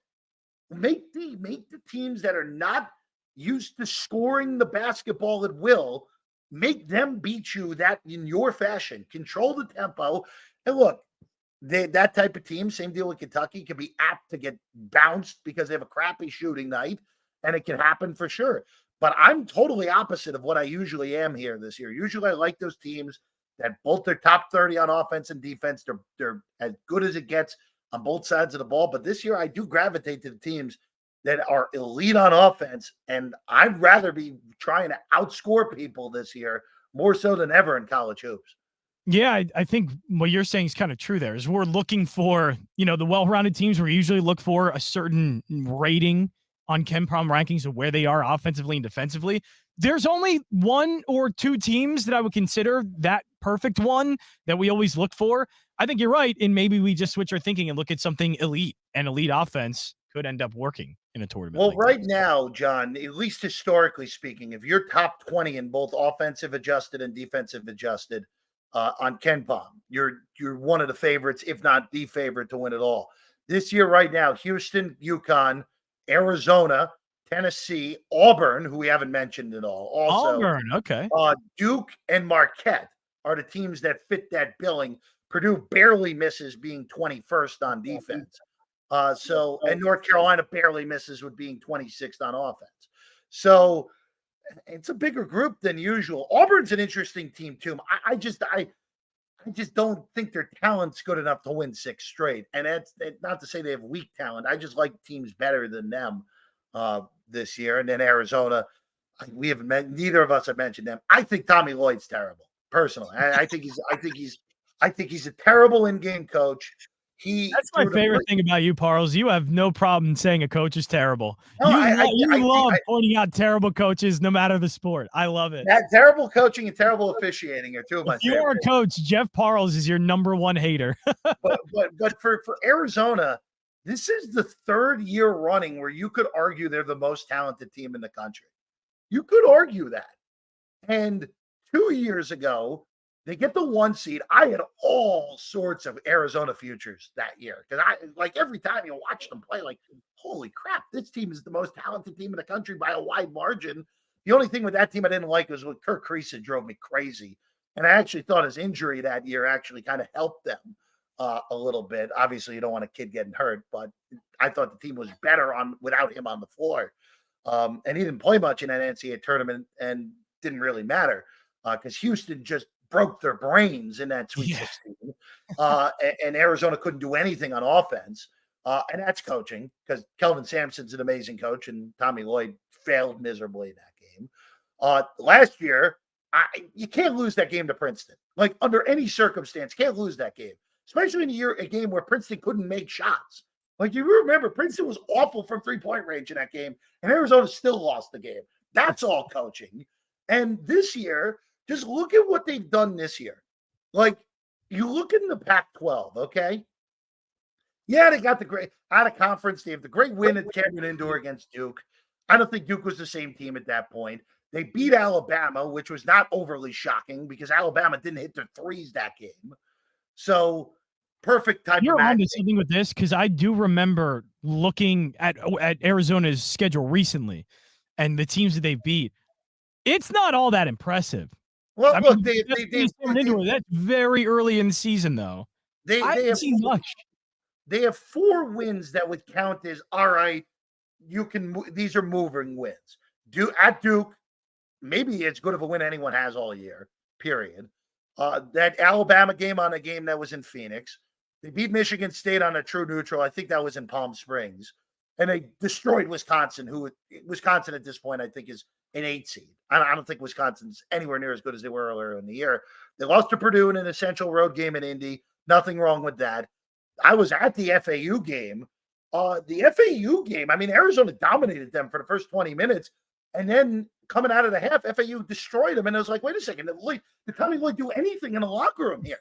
Make the teams that are not used to scoring the basketball at will, make them beat you that in your fashion, control the tempo. And look, that type of team, same deal with Kentucky, can be apt to get bounced because they have a crappy shooting night, and it can happen for sure. But I'm totally opposite of what I usually am here this year. Usually I like those teams that both their top 30 on offense and defense. They're as good as it gets on both sides of the ball. But this year I do gravitate to the teams that are elite on offense, and I'd rather be trying to outscore people this year more so than ever in college hoops. Yeah, I think what you're saying is kind of true there. Is we're looking for, the well-rounded teams. We usually look for a certain rating on KenPom rankings of where they are offensively and defensively. There's only one or two teams that I would consider that perfect one that we always look for. I think you're right, and maybe we just switch our thinking and look at something elite, and elite offense could end up working in a tournament. Well, like right this. now, John, at least historically speaking, if you're top 20 in both offensive adjusted and defensive adjusted on KenPom, you're one of the favorites, if not the favorite, to win it all. This year, right now, Houston, UConn, Arizona, Tennessee, Auburn, who we haven't mentioned at all. Also, Auburn, okay. Duke and Marquette are the teams that fit that billing. Purdue barely misses being 21st on defense. And North Carolina barely misses with being 26th on offense. So it's a bigger group than usual. Auburn's an interesting team too. I just don't think their talent's good enough to win 6 straight. And that's not to say they have weak talent. I just like teams better than them this year. And then Arizona, we haven't neither of us have mentioned them. I think Tommy Lloyd's terrible. Personally, I think he's a terrible in-game coach. That's my favorite thing about you, Parles. You have no problem saying a coach is terrible. No, you love pointing out terrible coaches no matter the sport. I love it. That terrible coaching and terrible officiating are two of my favorites. If you're a coach, Jeff Parles is your number one hater. but for Arizona, this is the 3rd year running where you could argue they're the most talented team in the country. You could argue that. And 2 years ago, they get the 1 seed. I had all sorts of Arizona futures that year because every time you watch them play, holy crap, this team is the most talented team in the country by a wide margin. The only thing with that team I didn't like was with Kirk Cousins drove me crazy. And I actually thought his injury that year actually kind of helped them a little bit. Obviously, you don't want a kid getting hurt, but I thought the team was better without him on the floor. And he didn't play much in that NCAA tournament and didn't really matter because Houston just broke their brains in that Sweet 16. And Arizona couldn't do anything on offense. And that's coaching because Kelvin Sampson's an amazing coach and Tommy Lloyd failed miserably in that game. Last year, you can't lose that game to Princeton. Under any circumstance, can't lose that game, especially in a game where Princeton couldn't make shots. You remember, Princeton was awful from 3-point range in that game, and Arizona still lost the game. That's all coaching. And this year, just look at what they've done this year. You look in the Pac-12, okay? Yeah, they got the great out of conference. They have the great win at Cameron Indoor against Duke. I don't think Duke was the same team at that point. They beat Alabama, which was not overly shocking because Alabama didn't hit their threes that game. So perfect type You're of match. onto something with this because I do remember looking at Arizona's schedule recently and the teams that they beat. It's not all that impressive. Well, look, that's very early in the season, though. They have seen much. They have 4 wins that would count as all right. These are moving wins. At Duke, maybe as good of a win anyone has all year. Period. That Alabama game on a game that was in Phoenix. They beat Michigan State on a true neutral. I think that was in Palm Springs, and they destroyed Wisconsin. Who Wisconsin at this point I think is an 8 seed. I don't think Wisconsin's anywhere near as good as they were earlier in the year. They lost to Purdue in an essential road game in Indy. Nothing wrong with that. I was at the FAU game. Arizona dominated them for the first 20 minutes. And then coming out of the half, FAU destroyed them. And I was like, wait a second. Did Tommy Lloyd do anything in the locker room here?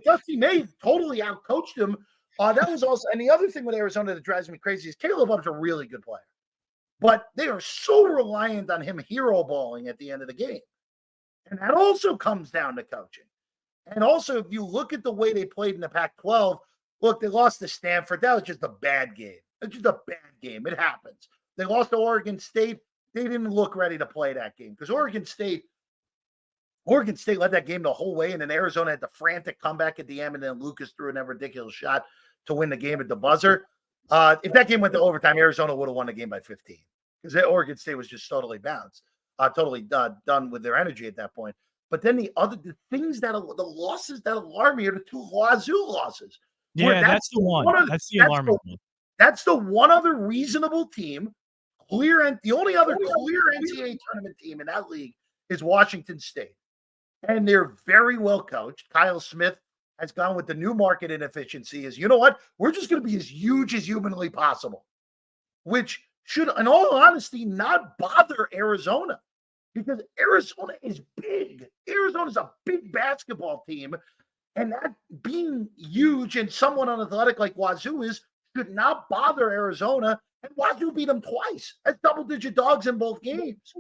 Dusty May totally outcoached him. That was also, and the other thing with Arizona that drives me crazy is Caleb Hubb's a really good player. But they are so reliant on him hero balling at the end of the game. And that also comes down to coaching. And also, if you look at the way they played in the Pac-12, look, they lost to Stanford. That was just a bad game. It's just a bad game. It happens. They lost to Oregon State. they didn't look ready to play that game because Oregon State led that game the whole way, and then Arizona had the frantic comeback at the end, and then Lucas threw a ridiculous shot to win the game at the buzzer. If that game went to overtime, Arizona would have won the game by 15 because Oregon State was just totally bounced, totally done with their energy at that point. But then the losses that alarm me are the two Wazoo losses. Yeah, that's the one. That's the alarming one. That's the one other reasonable team. The only other clear NCAA tournament team in that league is Washington State. And they're very well coached. Kyle Smith has gone with the new market inefficiency is, you know what? We're just going to be as huge as humanly possible, which should, in all honesty, not bother Arizona because Arizona is big. Arizona's a big basketball team. And that being huge and somewhat unathletic like Wazoo is should not bother Arizona. And Wazoo beat them twice as double-digit dogs in both games.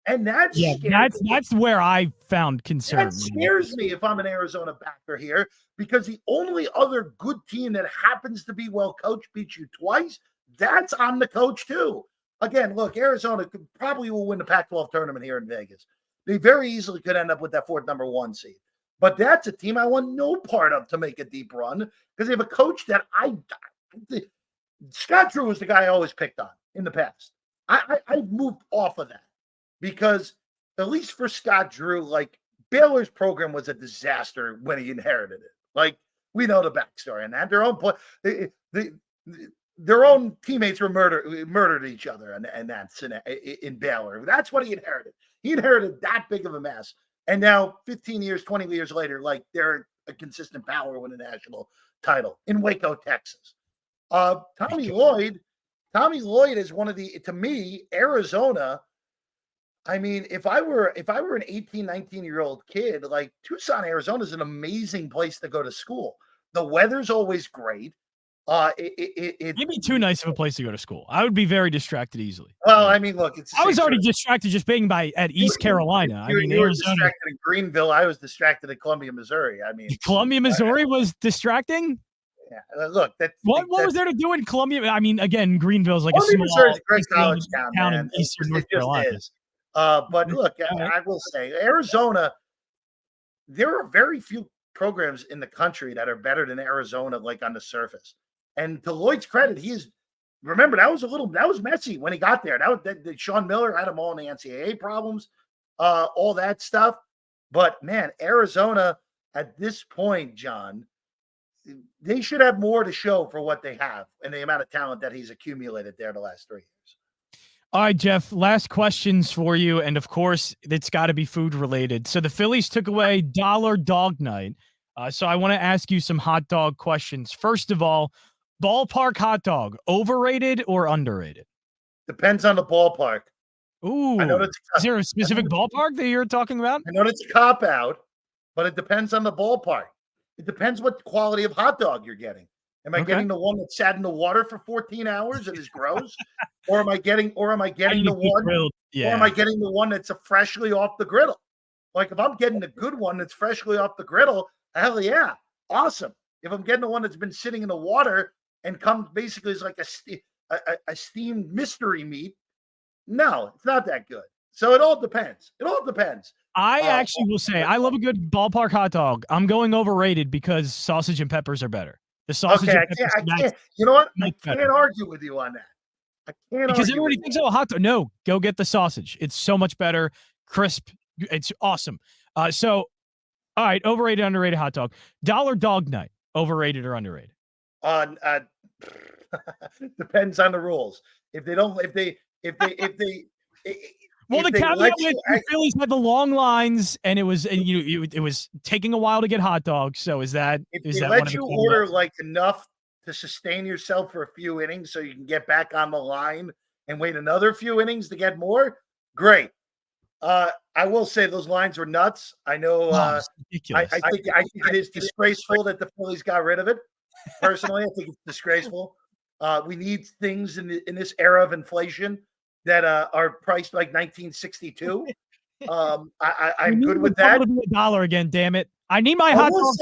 And that's where I found concern. That scares me if I'm an Arizona backer here because the only other good team that happens to be well coached beats you twice. That's on the coach too. Again, look, Arizona probably will win the Pac-12 tournament here in Vegas. They very easily could end up with that fourth number 1 seed. But that's a team I want no part of to make a deep run because they have a coach that Scott Drew was the guy I always picked on in the past. I moved off of that. Because at least for Scott Drew, like Baylor's program was a disaster when he inherited it. Like we know the backstory on that. Their own teammates were murdered each other, and that's in Baylor. That's what he inherited. He inherited that big of a mess, and now 15 years, 20 years later, like they're a consistent power with a national title in Waco, Texas. Tommy Lloyd is one of to me, Arizona. I mean, if I were an 18, 19-year-old kid, like Tucson, Arizona is an amazing place to go to school. The weather's always great. It'd be too nice of a place to go to school. I would be very distracted easily. Well, I mean, look, I was already distracted just being at East Carolina. You were distracted in Greenville. I was distracted in Columbia, Missouri. I mean, Columbia, Missouri was distracting. Yeah, look, what was there to do in Columbia? I mean, again, Greenville's like Columbia, a Missouri's a great college town, in Eastern North Carolina. Is. But look, I will say, Arizona, there are very few programs in the country that are better than Arizona, like on the surface. And to Lloyd's credit, remember, that was messy when he got there. That Sean Miller had him all in the NCAA problems, all that stuff. But man, Arizona at this point, John, they should have more to show for what they have and the amount of talent that he's accumulated there the last 3 years. All right, Jeff, last questions for you. And of course, it's got to be food related. So the Phillies took away Dollar Dog Night. So I want to ask you some hot dog questions. First of all, ballpark hot dog, overrated or underrated? Depends on the ballpark. Ooh, is there a specific ballpark that you're talking about? I know it's a cop-out, but it depends on the ballpark. It depends what quality of hot dog you're getting. Am I getting the one that sat in the water for 14 hours and is gross? Or am I getting the one? Yeah. Or am I getting the one that's freshly off the griddle? Like if I'm getting the good one that's freshly off the griddle, hell yeah, awesome. If I'm getting the one that's been sitting in the water and comes basically as like a steamed mystery meat, no, it's not that good. So it all depends. I actually will say I love a good ballpark hot dog. I'm going overrated because sausage and peppers are better. The sausage and peppers. I can't. You know what? I can't argue with you on that. I can't because everybody thinks, oh, hot dog. No, go get the sausage. It's so much better, crisp. It's awesome. So, all right, overrated, underrated hot dog. Dollar Dog Night, overrated or underrated? Depends on the rules. If they well, the caveat with the Phillies had the long lines, and it was taking a while to get hot dogs. So is that let you order like enough to sustain yourself for a few innings, so you can get back on the line and wait another few innings to get more? Great. I will say those lines were nuts. I know. I think it is disgraceful that the Phillies got rid of it. Personally, I think it's disgraceful. We need things in this era of inflation that are priced like 1962. I'm good with that. To be $1 again, damn it! I need my hot dog.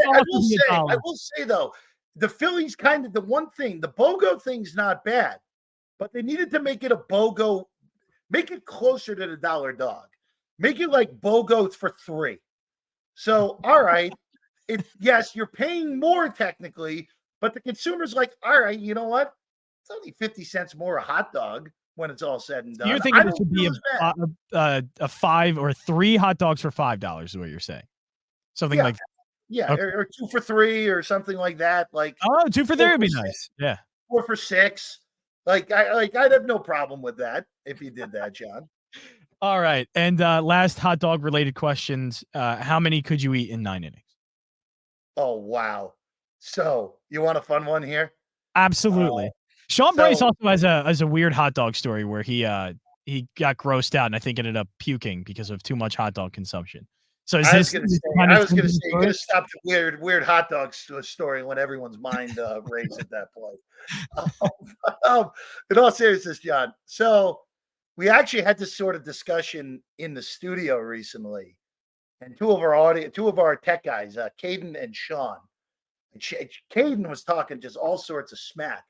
I will say though, the Phillies the one thing, the BOGO thing's not bad, but they needed to make it a BOGO. Make it closer to the dollar dog. Make it like BOGO for $3. So, all right, yes, you're paying more technically, but the consumer's like, all right, you know what? It's only 50 cents more a hot dog when it's all said and done. You're thinking this would be a 5 or 3 hot dogs for $5 is what you're saying. Something like that. Yeah, okay. or 2 for $3 or something like that. Like 2 for $3 would be nice. Yeah. 4 for $6. I'd have no problem with that if you did that, John. All right. And last hot dog related questions. How many could you eat in 9 innings? Oh, wow. So you want a fun one here? Absolutely. Sean Bryce also has a weird hot dog story where he got grossed out and I think ended up puking because of too much hot dog consumption. So I was going to say, you're going to stop the weird hot dog story when everyone's mind raised at that point. In all seriousness, John. So we actually had this sort of discussion in the studio recently, and two of our tech guys, Caden and Sean. And Caden was talking just all sorts of smack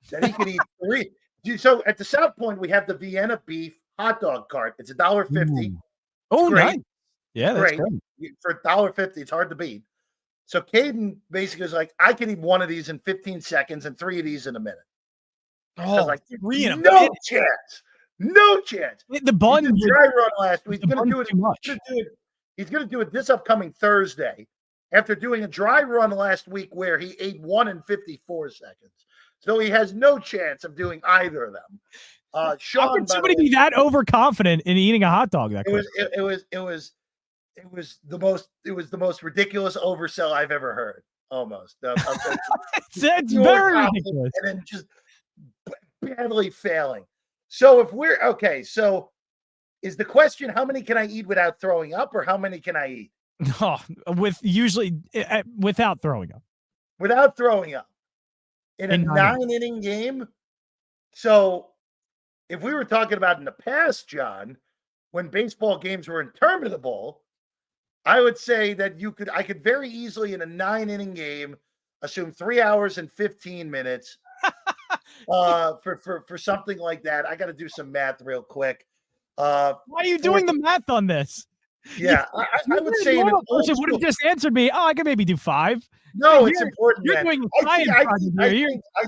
that he could eat 3. So at the South Point, we have the Vienna beef hot dog cart. It's $1.50. Oh, nice. Yeah, that's great. For $1.50, it's hard to beat. So Caden basically was like, I can eat 1 of these in 15 seconds and 3 of these in a minute. Oh, I was like, 3 in a minute? Chance. No chance. The bun he did dry run last week. He's going to do it. He's going to do it this upcoming Thursday after doing a dry run last week where he ate 1 in 54 seconds. So he has no chance of doing either of them. Sean, how could somebody be that overconfident in eating a hot dog? It was the most ridiculous oversell I've ever heard. Almost. It's very ridiculous. And then just badly failing. So if we're okay, so is the question how many can I eat without throwing up, or how many can I eat? Oh, without throwing up. Without throwing up. In a 9-inning game. So if we were talking about in the past, John, when baseball games were interminable, I would say that I could very easily in a 9-inning game assume 3 hours and 15 minutes for something like that. I got to do some math real quick. Why are you doing the math on this? Yeah, I would say a person would have just answered me. Oh, I could maybe do 5. No, it's important. You're doing science.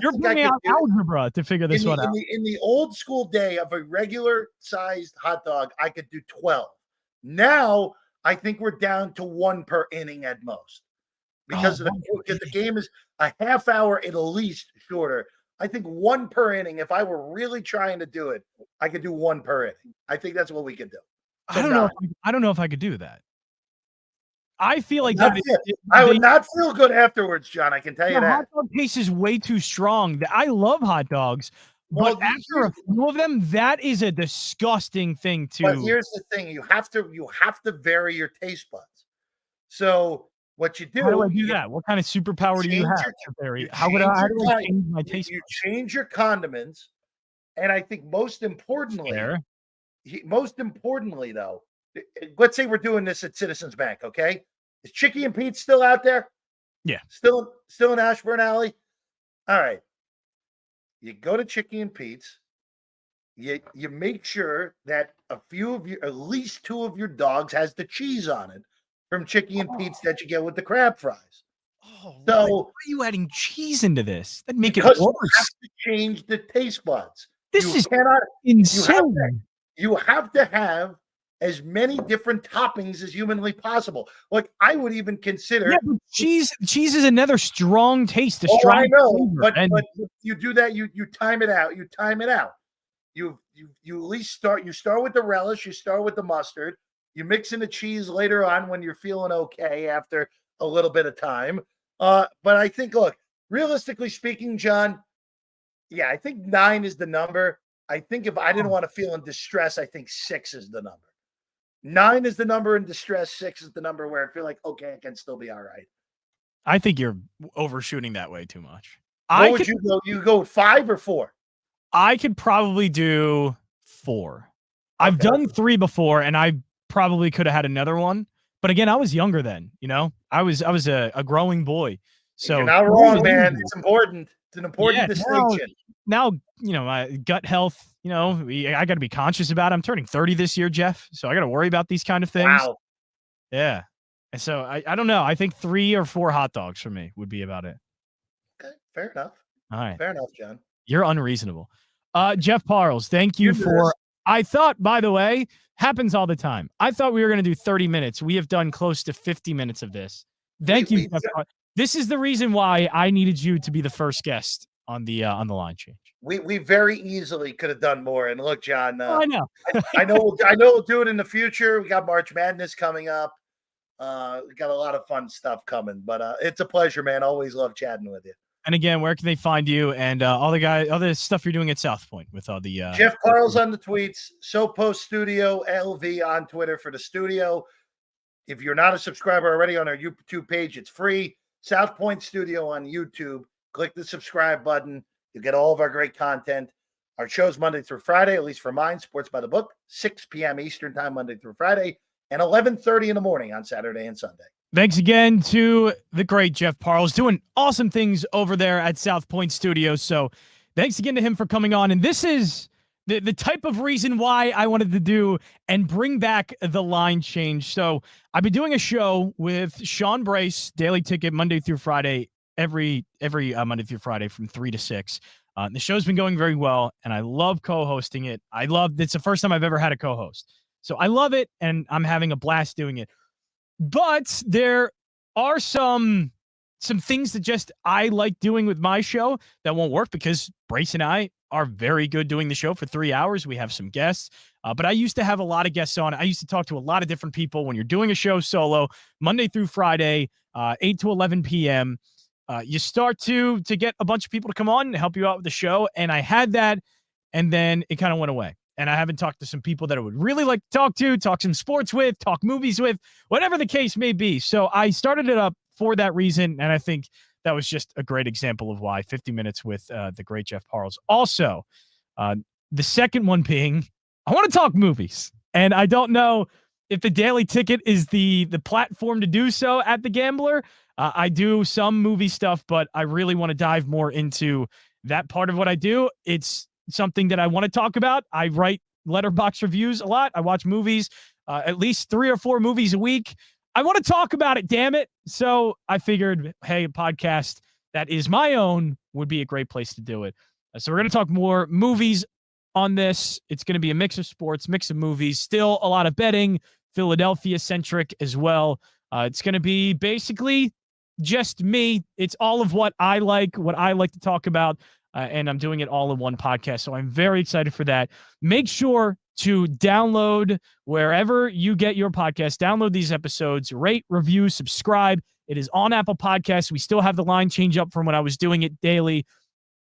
You're bringing out algebra to figure this one out. In the old school day of a regular sized hot dog, I could do 12. Now I think we're down to 1 per inning at most because the game is a half hour at least shorter. I think 1 per inning. If I were really trying to do it, I could do 1 per inning. I think that's what we could do. So I don't know if I could do that. I feel like I would not feel good afterwards, John. I can tell you that. Hot dog taste is way too strong. I love hot dogs, but after a few of them, that is a disgusting thing to. But here's the thing: you have to vary your taste buds. So what you do? How do I do that? What kind of superpower do you have to vary? How do I change my taste? You change your condiments, and I think most importantly, though, let's say we're doing this at Citizens Bank, okay? Is Chicky and Pete still out there? Yeah. Still in Ashburn Alley? All right. You go to Chicky and Pete's. You make sure that at least 2 of your dogs has the cheese on it from Chicky and Pete's that you get with the crab fries. Oh, so why are you adding cheese into this? That make it worse. You have to change the taste buds. This is insane. You have to have as many different toppings as humanly possible. Like I would even consider but cheese is another strong taste. I know, but you do that, you time it out. You at least start with the relish, you start with the mustard, you mix in the cheese later on when you're feeling okay after a little bit of time. But I think, look, realistically speaking, John, yeah, I think 9 is the number. I think if I didn't want to feel in distress, I think 6 is the number. 9 is the number in distress. 6 is the number where I feel like, okay, I can still be all right. I think you're overshooting that way too much. What would you go? You go 5 or 4? I could probably do 4. I've done 3 before, and I probably could have had another one. But again, I was younger then, I was a growing boy. So you're not wrong, man. It's important. It's an important distinction. Now, gut health, I got to be conscious about it. I'm turning 30 this year, Jeff. So I got to worry about these kind of things. Wow. Yeah. And so I don't know. I think 3 or 4 hot dogs for me would be about it. Okay. Fair enough. All right. Fair enough, John. You're unreasonable. Jeff Parles, thank you for, I thought, by the way, happens all the time. I thought we were going to do 30 minutes. We have done close to 50 minutes of this. Thank you, Jeff Parles. This is the reason why I needed you to be the first guest on the line change. We very easily could have done more. And look, John, I know. I know we'll do it in the future. We got March Madness coming up. We got a lot of fun stuff coming, but it's a pleasure, man. Always love chatting with you. And again, where can they find you and all the stuff you're doing at South Point with all the Jeff Parles on the tweets, SoPost Studio LV on Twitter for the studio. If you're not a subscriber already on our YouTube page, it's free. South Point Studio on YouTube. Click the subscribe button. You'll get all of our great content. Our show's Monday through Friday, at least for mine, Sports by the Book, 6 p.m. Eastern time, Monday through Friday, and 11:30 in the morning on Saturday and Sunday. Thanks again to the great Jeff Parles, doing awesome things over there at South Point Studios. So thanks again to him for coming on. And this is the type of reason why I wanted to do and bring back the line change. So I've been doing a show with Sean Brace, Daily Ticket, Monday through Friday, every Monday through Friday from 3 to 6. The show's been going very well, and I love co-hosting it. It's the first time I've ever had a co-host. So I love it, and I'm having a blast doing it. But there are some things that just I like doing with my show that won't work because Brace and I are very good doing the show for 3 hours. We have some guests, but I used to have a lot of guests on. I used to talk to a lot of different people. When you're doing a show solo, Monday through Friday, 8 to 11 p.m., you start to get a bunch of people to come on and help you out with the show. And I had that, and then it kind of went away. And I haven't talked to some people that I would really like to talk some sports with, talk movies with, whatever the case may be. So I started it up for that reason, and I think that was just a great example of why 50 minutes with the great Jeff Parles. Also, the second one being, I want to talk movies. And I don't know if the Daily Ticket is the platform to do so at The Gambler. I do some movie stuff, but I really want to dive more into that part of what I do. It's something that I want to talk about. I write letterbox reviews a lot. I watch movies, at least 3 or 4 movies a week. I want to talk about it, damn it. So I figured, hey, a podcast that is my own would be a great place to do it. So we're going to talk more movies on this. It's going to be a mix of sports, mix of movies, still a lot of betting, Philadelphia-centric as well. It's going to be basically just me. It's all of what I like to talk about. And I'm doing it all in one podcast. So I'm very excited for that. Make sure to download wherever you get your podcast. Download these episodes, rate, review, subscribe. It is on Apple Podcasts. We still have the line change up from when I was doing it daily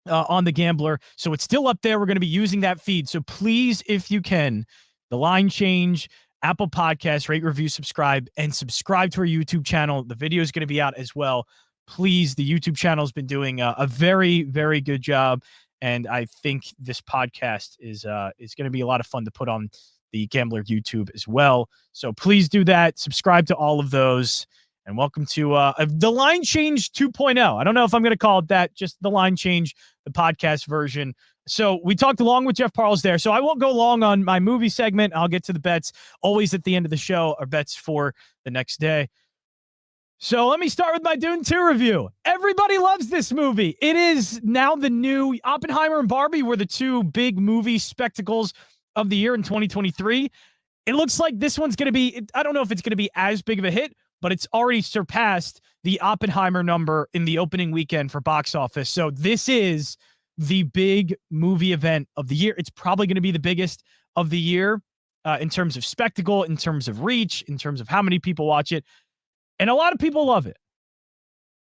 on The Gambler. So it's still up there. We're going to be using that feed. So please, if you can, the line change, Apple Podcasts, rate, review, subscribe, and subscribe to our YouTube channel. The video is going to be out as well. Please, the YouTube channel has been doing a very, very good job. And I think this podcast is going to be a lot of fun to put on the Gambler YouTube as well. So please do that. Subscribe to all of those. And welcome to the Line Change 2.0. I don't know if I'm going to call it that, just the Line Change, the podcast version. So we talked along with Jeff Parles there. So I won't go long on my movie segment. I'll get to the bets always at the end of the show, or bets for the next day. So let me start with my Dune 2 review. Everybody loves this movie. It is now the new Oppenheimer and Barbie were the 2 big movie spectacles of the year in 2023. It looks like this one's going to be, I don't know if it's going to be as big of a hit, but it's already surpassed the Oppenheimer number in the opening weekend for box office. So this is the big movie event of the year. It's probably going to be the biggest of the year in terms of spectacle, in terms of reach, in terms of how many people watch it. And a lot of people love it.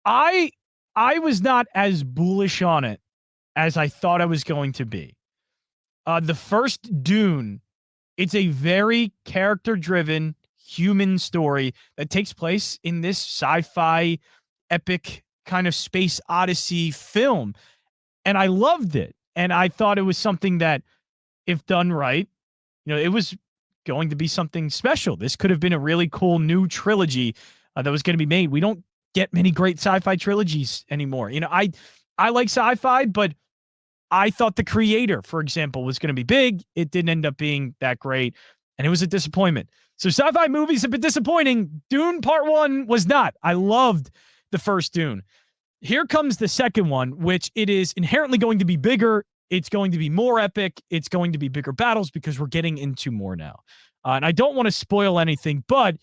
I was not as bullish on it as I thought I was going to be. The first Dune, it's a very character-driven human story that takes place in this sci-fi epic kind of space odyssey film. And I loved it. And I thought it was something that, if done right, it was going to be something special. This could have been a really cool new trilogy that was going to be made. We don't get many great sci-fi trilogies anymore. You know, I like sci-fi, but I thought The Creator, for example, was going to be big. It didn't end up being that great, and it was a disappointment. So sci-fi movies have been disappointing. Dune Part 1 was not. I loved the first Dune. Here comes the second one, which it is inherently going to be bigger. It's going to be more epic. It's going to be bigger battles because we're getting into more now. And I don't want to spoil anything, but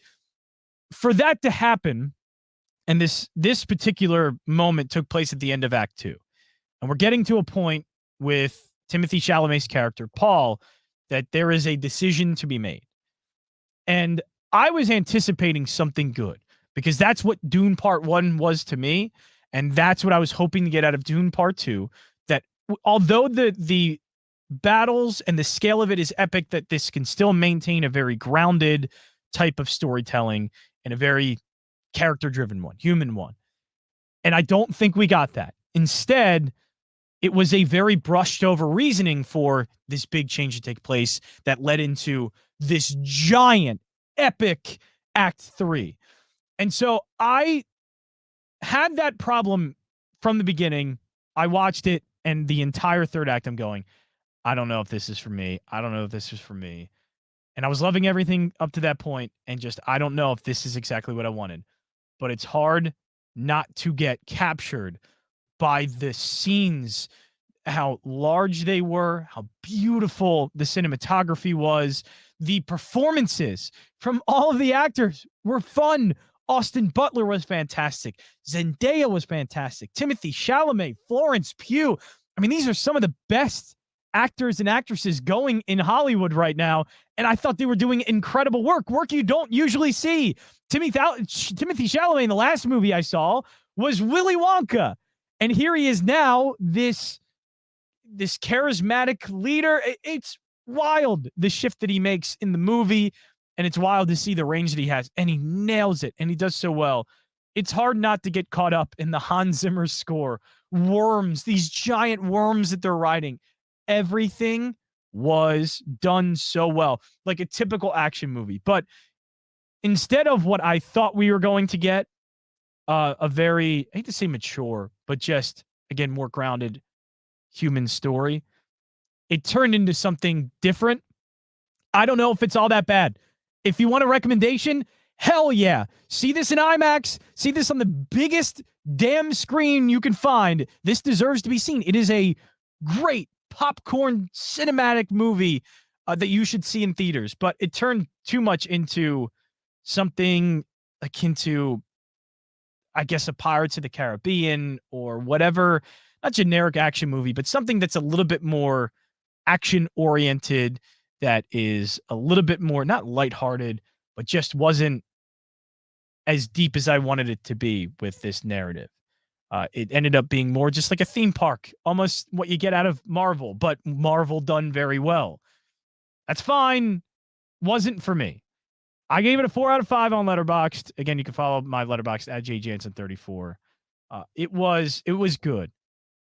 for that to happen, and this particular moment took place at the end of Act 2. And we're getting to a point with Timothée Chalamet's character, Paul, that there is a decision to be made. And I was anticipating something good because that's what Dune Part 1 was to me. And that's what I was hoping to get out of Dune Part 2. That although the battles and the scale of it is epic, that this can still maintain a very grounded type of storytelling and a very character-driven one, human one. And I don't think we got that. Instead, it was a very brushed over reasoning for this big change to take place that led into this giant, epic Act 3. And so I had that problem from the beginning. I watched it, and the entire third act, I'm going, I don't know if this is for me. I don't know if this is for me. And I was loving everything up to that point, and just, I don't know if this is exactly what I wanted. But it's hard not to get captured by the scenes, how large they were, how beautiful the cinematography was. The performances from all of the actors were fun. Austin Butler was fantastic. Zendaya was fantastic. Timothée Chalamet, Florence Pugh. I mean, these are some of the best actors and actresses going in Hollywood right now. And I thought they were doing incredible work you don't usually see. Timothée Chalamet in the last movie I saw was Willy Wonka. And here he is now, this charismatic leader. It's wild, the shift that he makes in the movie. And it's wild to see the range that he has. And he nails it. And he does so well. It's hard not to get caught up in the Hans Zimmer score. Worms, these giant worms that they're riding. Everything was done so well, like a typical action movie. But instead of what I thought we were going to get, a very, I hate to say mature, but just, again, more grounded human story, it turned into something different. I don't know if it's all that bad. If you want a recommendation, hell yeah. See this in IMAX. See this on the biggest damn screen you can find. This deserves to be seen. It is a great popcorn cinematic movie that you should see in theaters. But it turned too much into something akin to, I guess, a Pirates of the Caribbean or whatever. Not generic action movie, but something that's a little bit more action-oriented, that is a little bit more, not lighthearted, but just wasn't as deep as I wanted it to be with this narrative. It ended up being more just like a theme park, almost what you get out of Marvel, but Marvel done very well. That's fine. Wasn't for me. I gave it a 4 out of 5 on Letterboxd. Again, you can follow my Letterboxd at jjansen34. It was good.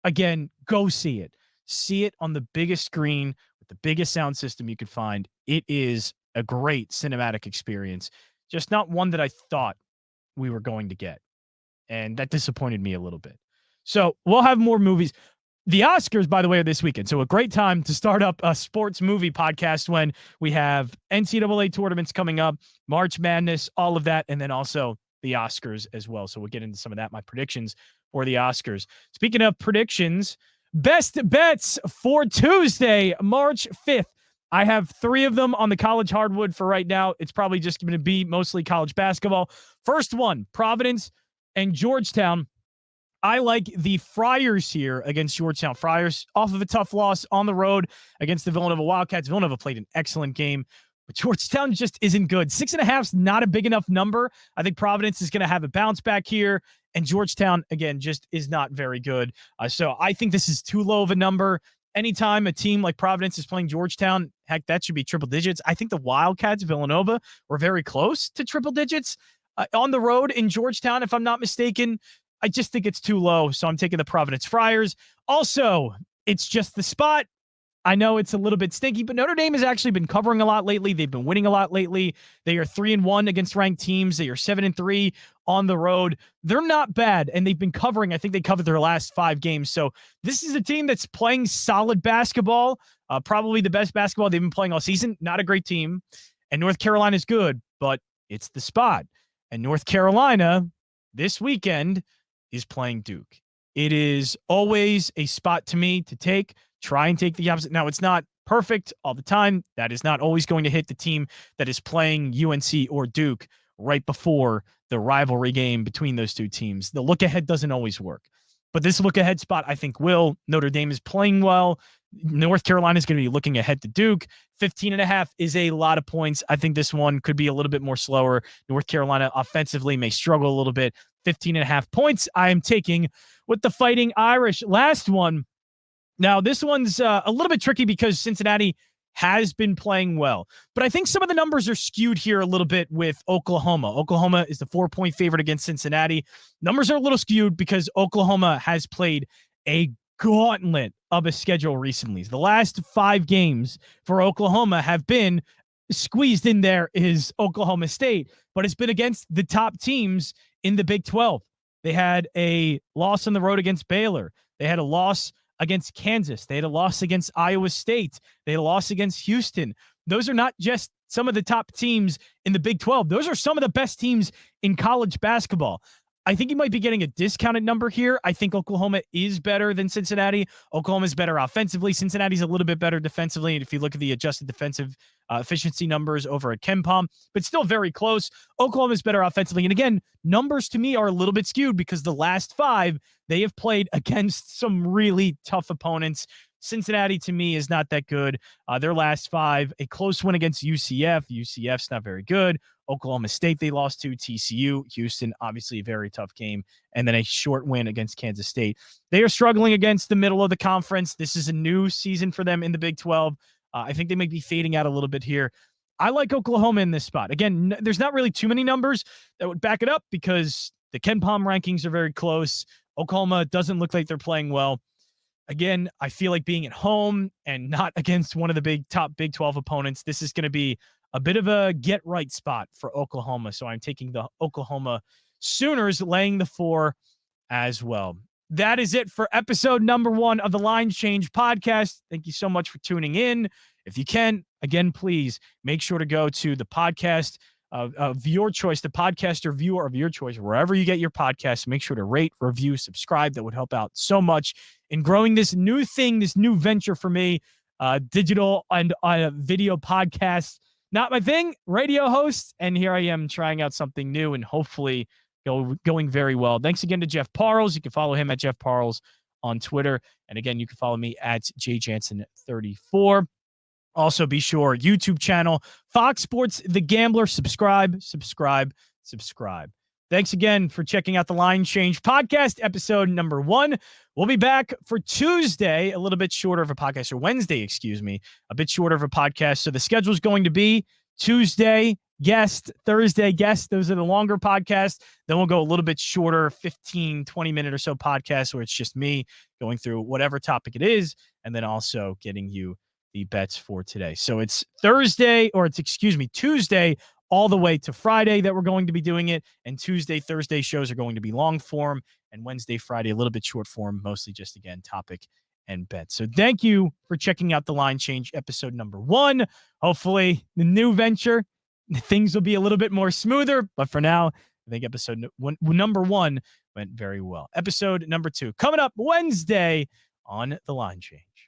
Again, go see it. See it on the biggest screen with the biggest sound system you could find. It is a great cinematic experience, just not one that I thought we were going to get. And that disappointed me a little bit. So we'll have more movies. The Oscars, by the way, are this weekend. So a great time to start up a sports movie podcast when we have NCAA tournaments coming up, March Madness, all of that, and then also the Oscars as well. So we'll get into some of that, my predictions for the Oscars. Speaking of predictions, best bets for Tuesday, March 5th. I have 3 of them on the college hardwood for right now. It's probably just going to be mostly college basketball. First one, Providence and Georgetown. I like the Friars here against Georgetown. Friars off of a tough loss on the road against the Villanova Wildcats. Villanova played an excellent game, but Georgetown just isn't good. 6.5 is not a big enough number. I think Providence is going to have a bounce back here, and Georgetown, again, just is not very good. So I think this is too low of a number. Anytime a team like Providence is playing Georgetown, heck, that should be triple digits. I think the Wildcats, Villanova, were very close to triple digits on the road in Georgetown, if I'm not mistaken. I just think it's too low, so I'm taking the Providence Friars. Also, it's just the spot. I know it's a little bit stinky, but Notre Dame has actually been covering a lot lately. They've been winning a lot lately. They are 3-1 against ranked teams. They are 7-3 on the road. They're not bad, and they've been covering. I think they covered their last 5 games. So this is a team that's playing solid basketball, probably the best basketball they've been playing all season. Not a great team. And North Carolina is good, but it's the spot. And North Carolina this weekend is playing Duke. It is always a spot to me to take. Try and take the opposite. Now, it's not perfect all the time. That is not always going to hit the team that is playing UNC or Duke right before the rivalry game between those two teams. The look ahead doesn't always work. But this look ahead spot, I think, will. Notre Dame is playing well. North Carolina is going to be looking ahead to Duke. 15.5 is a lot of points. I think this one could be a little bit more slower. North Carolina offensively may struggle a little bit. 15.5 points I am taking with the Fighting Irish. Last one. Now, this one's a little bit tricky because Cincinnati has been playing well. But I think some of the numbers are skewed here a little bit with Oklahoma. Oklahoma is the 4-point favorite against Cincinnati. Numbers are a little skewed because Oklahoma has played a gauntlet of a schedule recently. The last 5 games for Oklahoma have been squeezed in there is Oklahoma State, but it's been against the top teams in the Big 12. They had a loss on the road against Baylor. They had a loss against Kansas. They had a loss against Iowa State. They had a loss against Houston. Those are not just some of the top teams in the Big 12. Those are some of the best teams in college basketball. I think you might be getting a discounted number here. I think Oklahoma is better than Cincinnati. Oklahoma is better offensively. Cincinnati's a little bit better defensively. And if you look at the adjusted defensive efficiency numbers over at KenPom, but still very close. Oklahoma is better offensively. And again, numbers to me are a little bit skewed because the last 5, they have played against some really tough opponents. Cincinnati, to me, is not that good. Their last 5, a close win against UCF. UCF's not very good. Oklahoma State, they lost to. TCU. Houston, obviously a very tough game. And then a short win against Kansas State. They are struggling against the middle of the conference. This is a new season for them in the Big 12. I think they might be fading out a little bit here. I like Oklahoma in this spot. Again, there's not really too many numbers that would back it up because the KenPom rankings are very close. Oklahoma doesn't look like they're playing well. Again, I feel like being at home and not against one of the top Big 12 opponents, this is going to be a bit of a get-right spot for Oklahoma. So I'm taking the Oklahoma Sooners laying the 4 as well. That is it for episode number 1 of the Line Change podcast. Thank you so much for tuning in. If you can, again, please make sure to go to the podcast of your choice, the podcast or viewer of your choice, wherever you get your podcasts. Make sure to rate, review, subscribe. That would help out so much in growing this new thing, this new venture for me, digital and video podcasts. Not my thing, radio host, and here I am trying out something new and hopefully going very well. Thanks again to Jeff Parles. You can follow him at Jeff Parles on Twitter. And again, you can follow me at JJansen34. Also, be sure, YouTube channel, Fox Sports The Gambler. Subscribe. Thanks again for checking out the Line Change podcast, episode number 1. We'll be back for Tuesday, a little bit shorter of a podcast, or Wednesday, excuse me, a bit shorter of a podcast. So the schedule is going to be Tuesday, guest, Thursday, guest. Those are the longer podcasts. Then we'll go a little bit shorter, 15, 20-minute or so podcast where it's just me going through whatever topic it is, and then also getting you the bets for today. So it's Tuesday all the way to Friday that we're going to be doing it. And Tuesday, Thursday shows are going to be long form, and Wednesday, Friday, a little bit short form, mostly just, again, topic and bet. So thank you for checking out the Line Change episode number 1. Hopefully the new venture, things will be a little bit more smoother, but for now, I think episode number 1 went very well. Episode number 2 coming up Wednesday on the Line Change.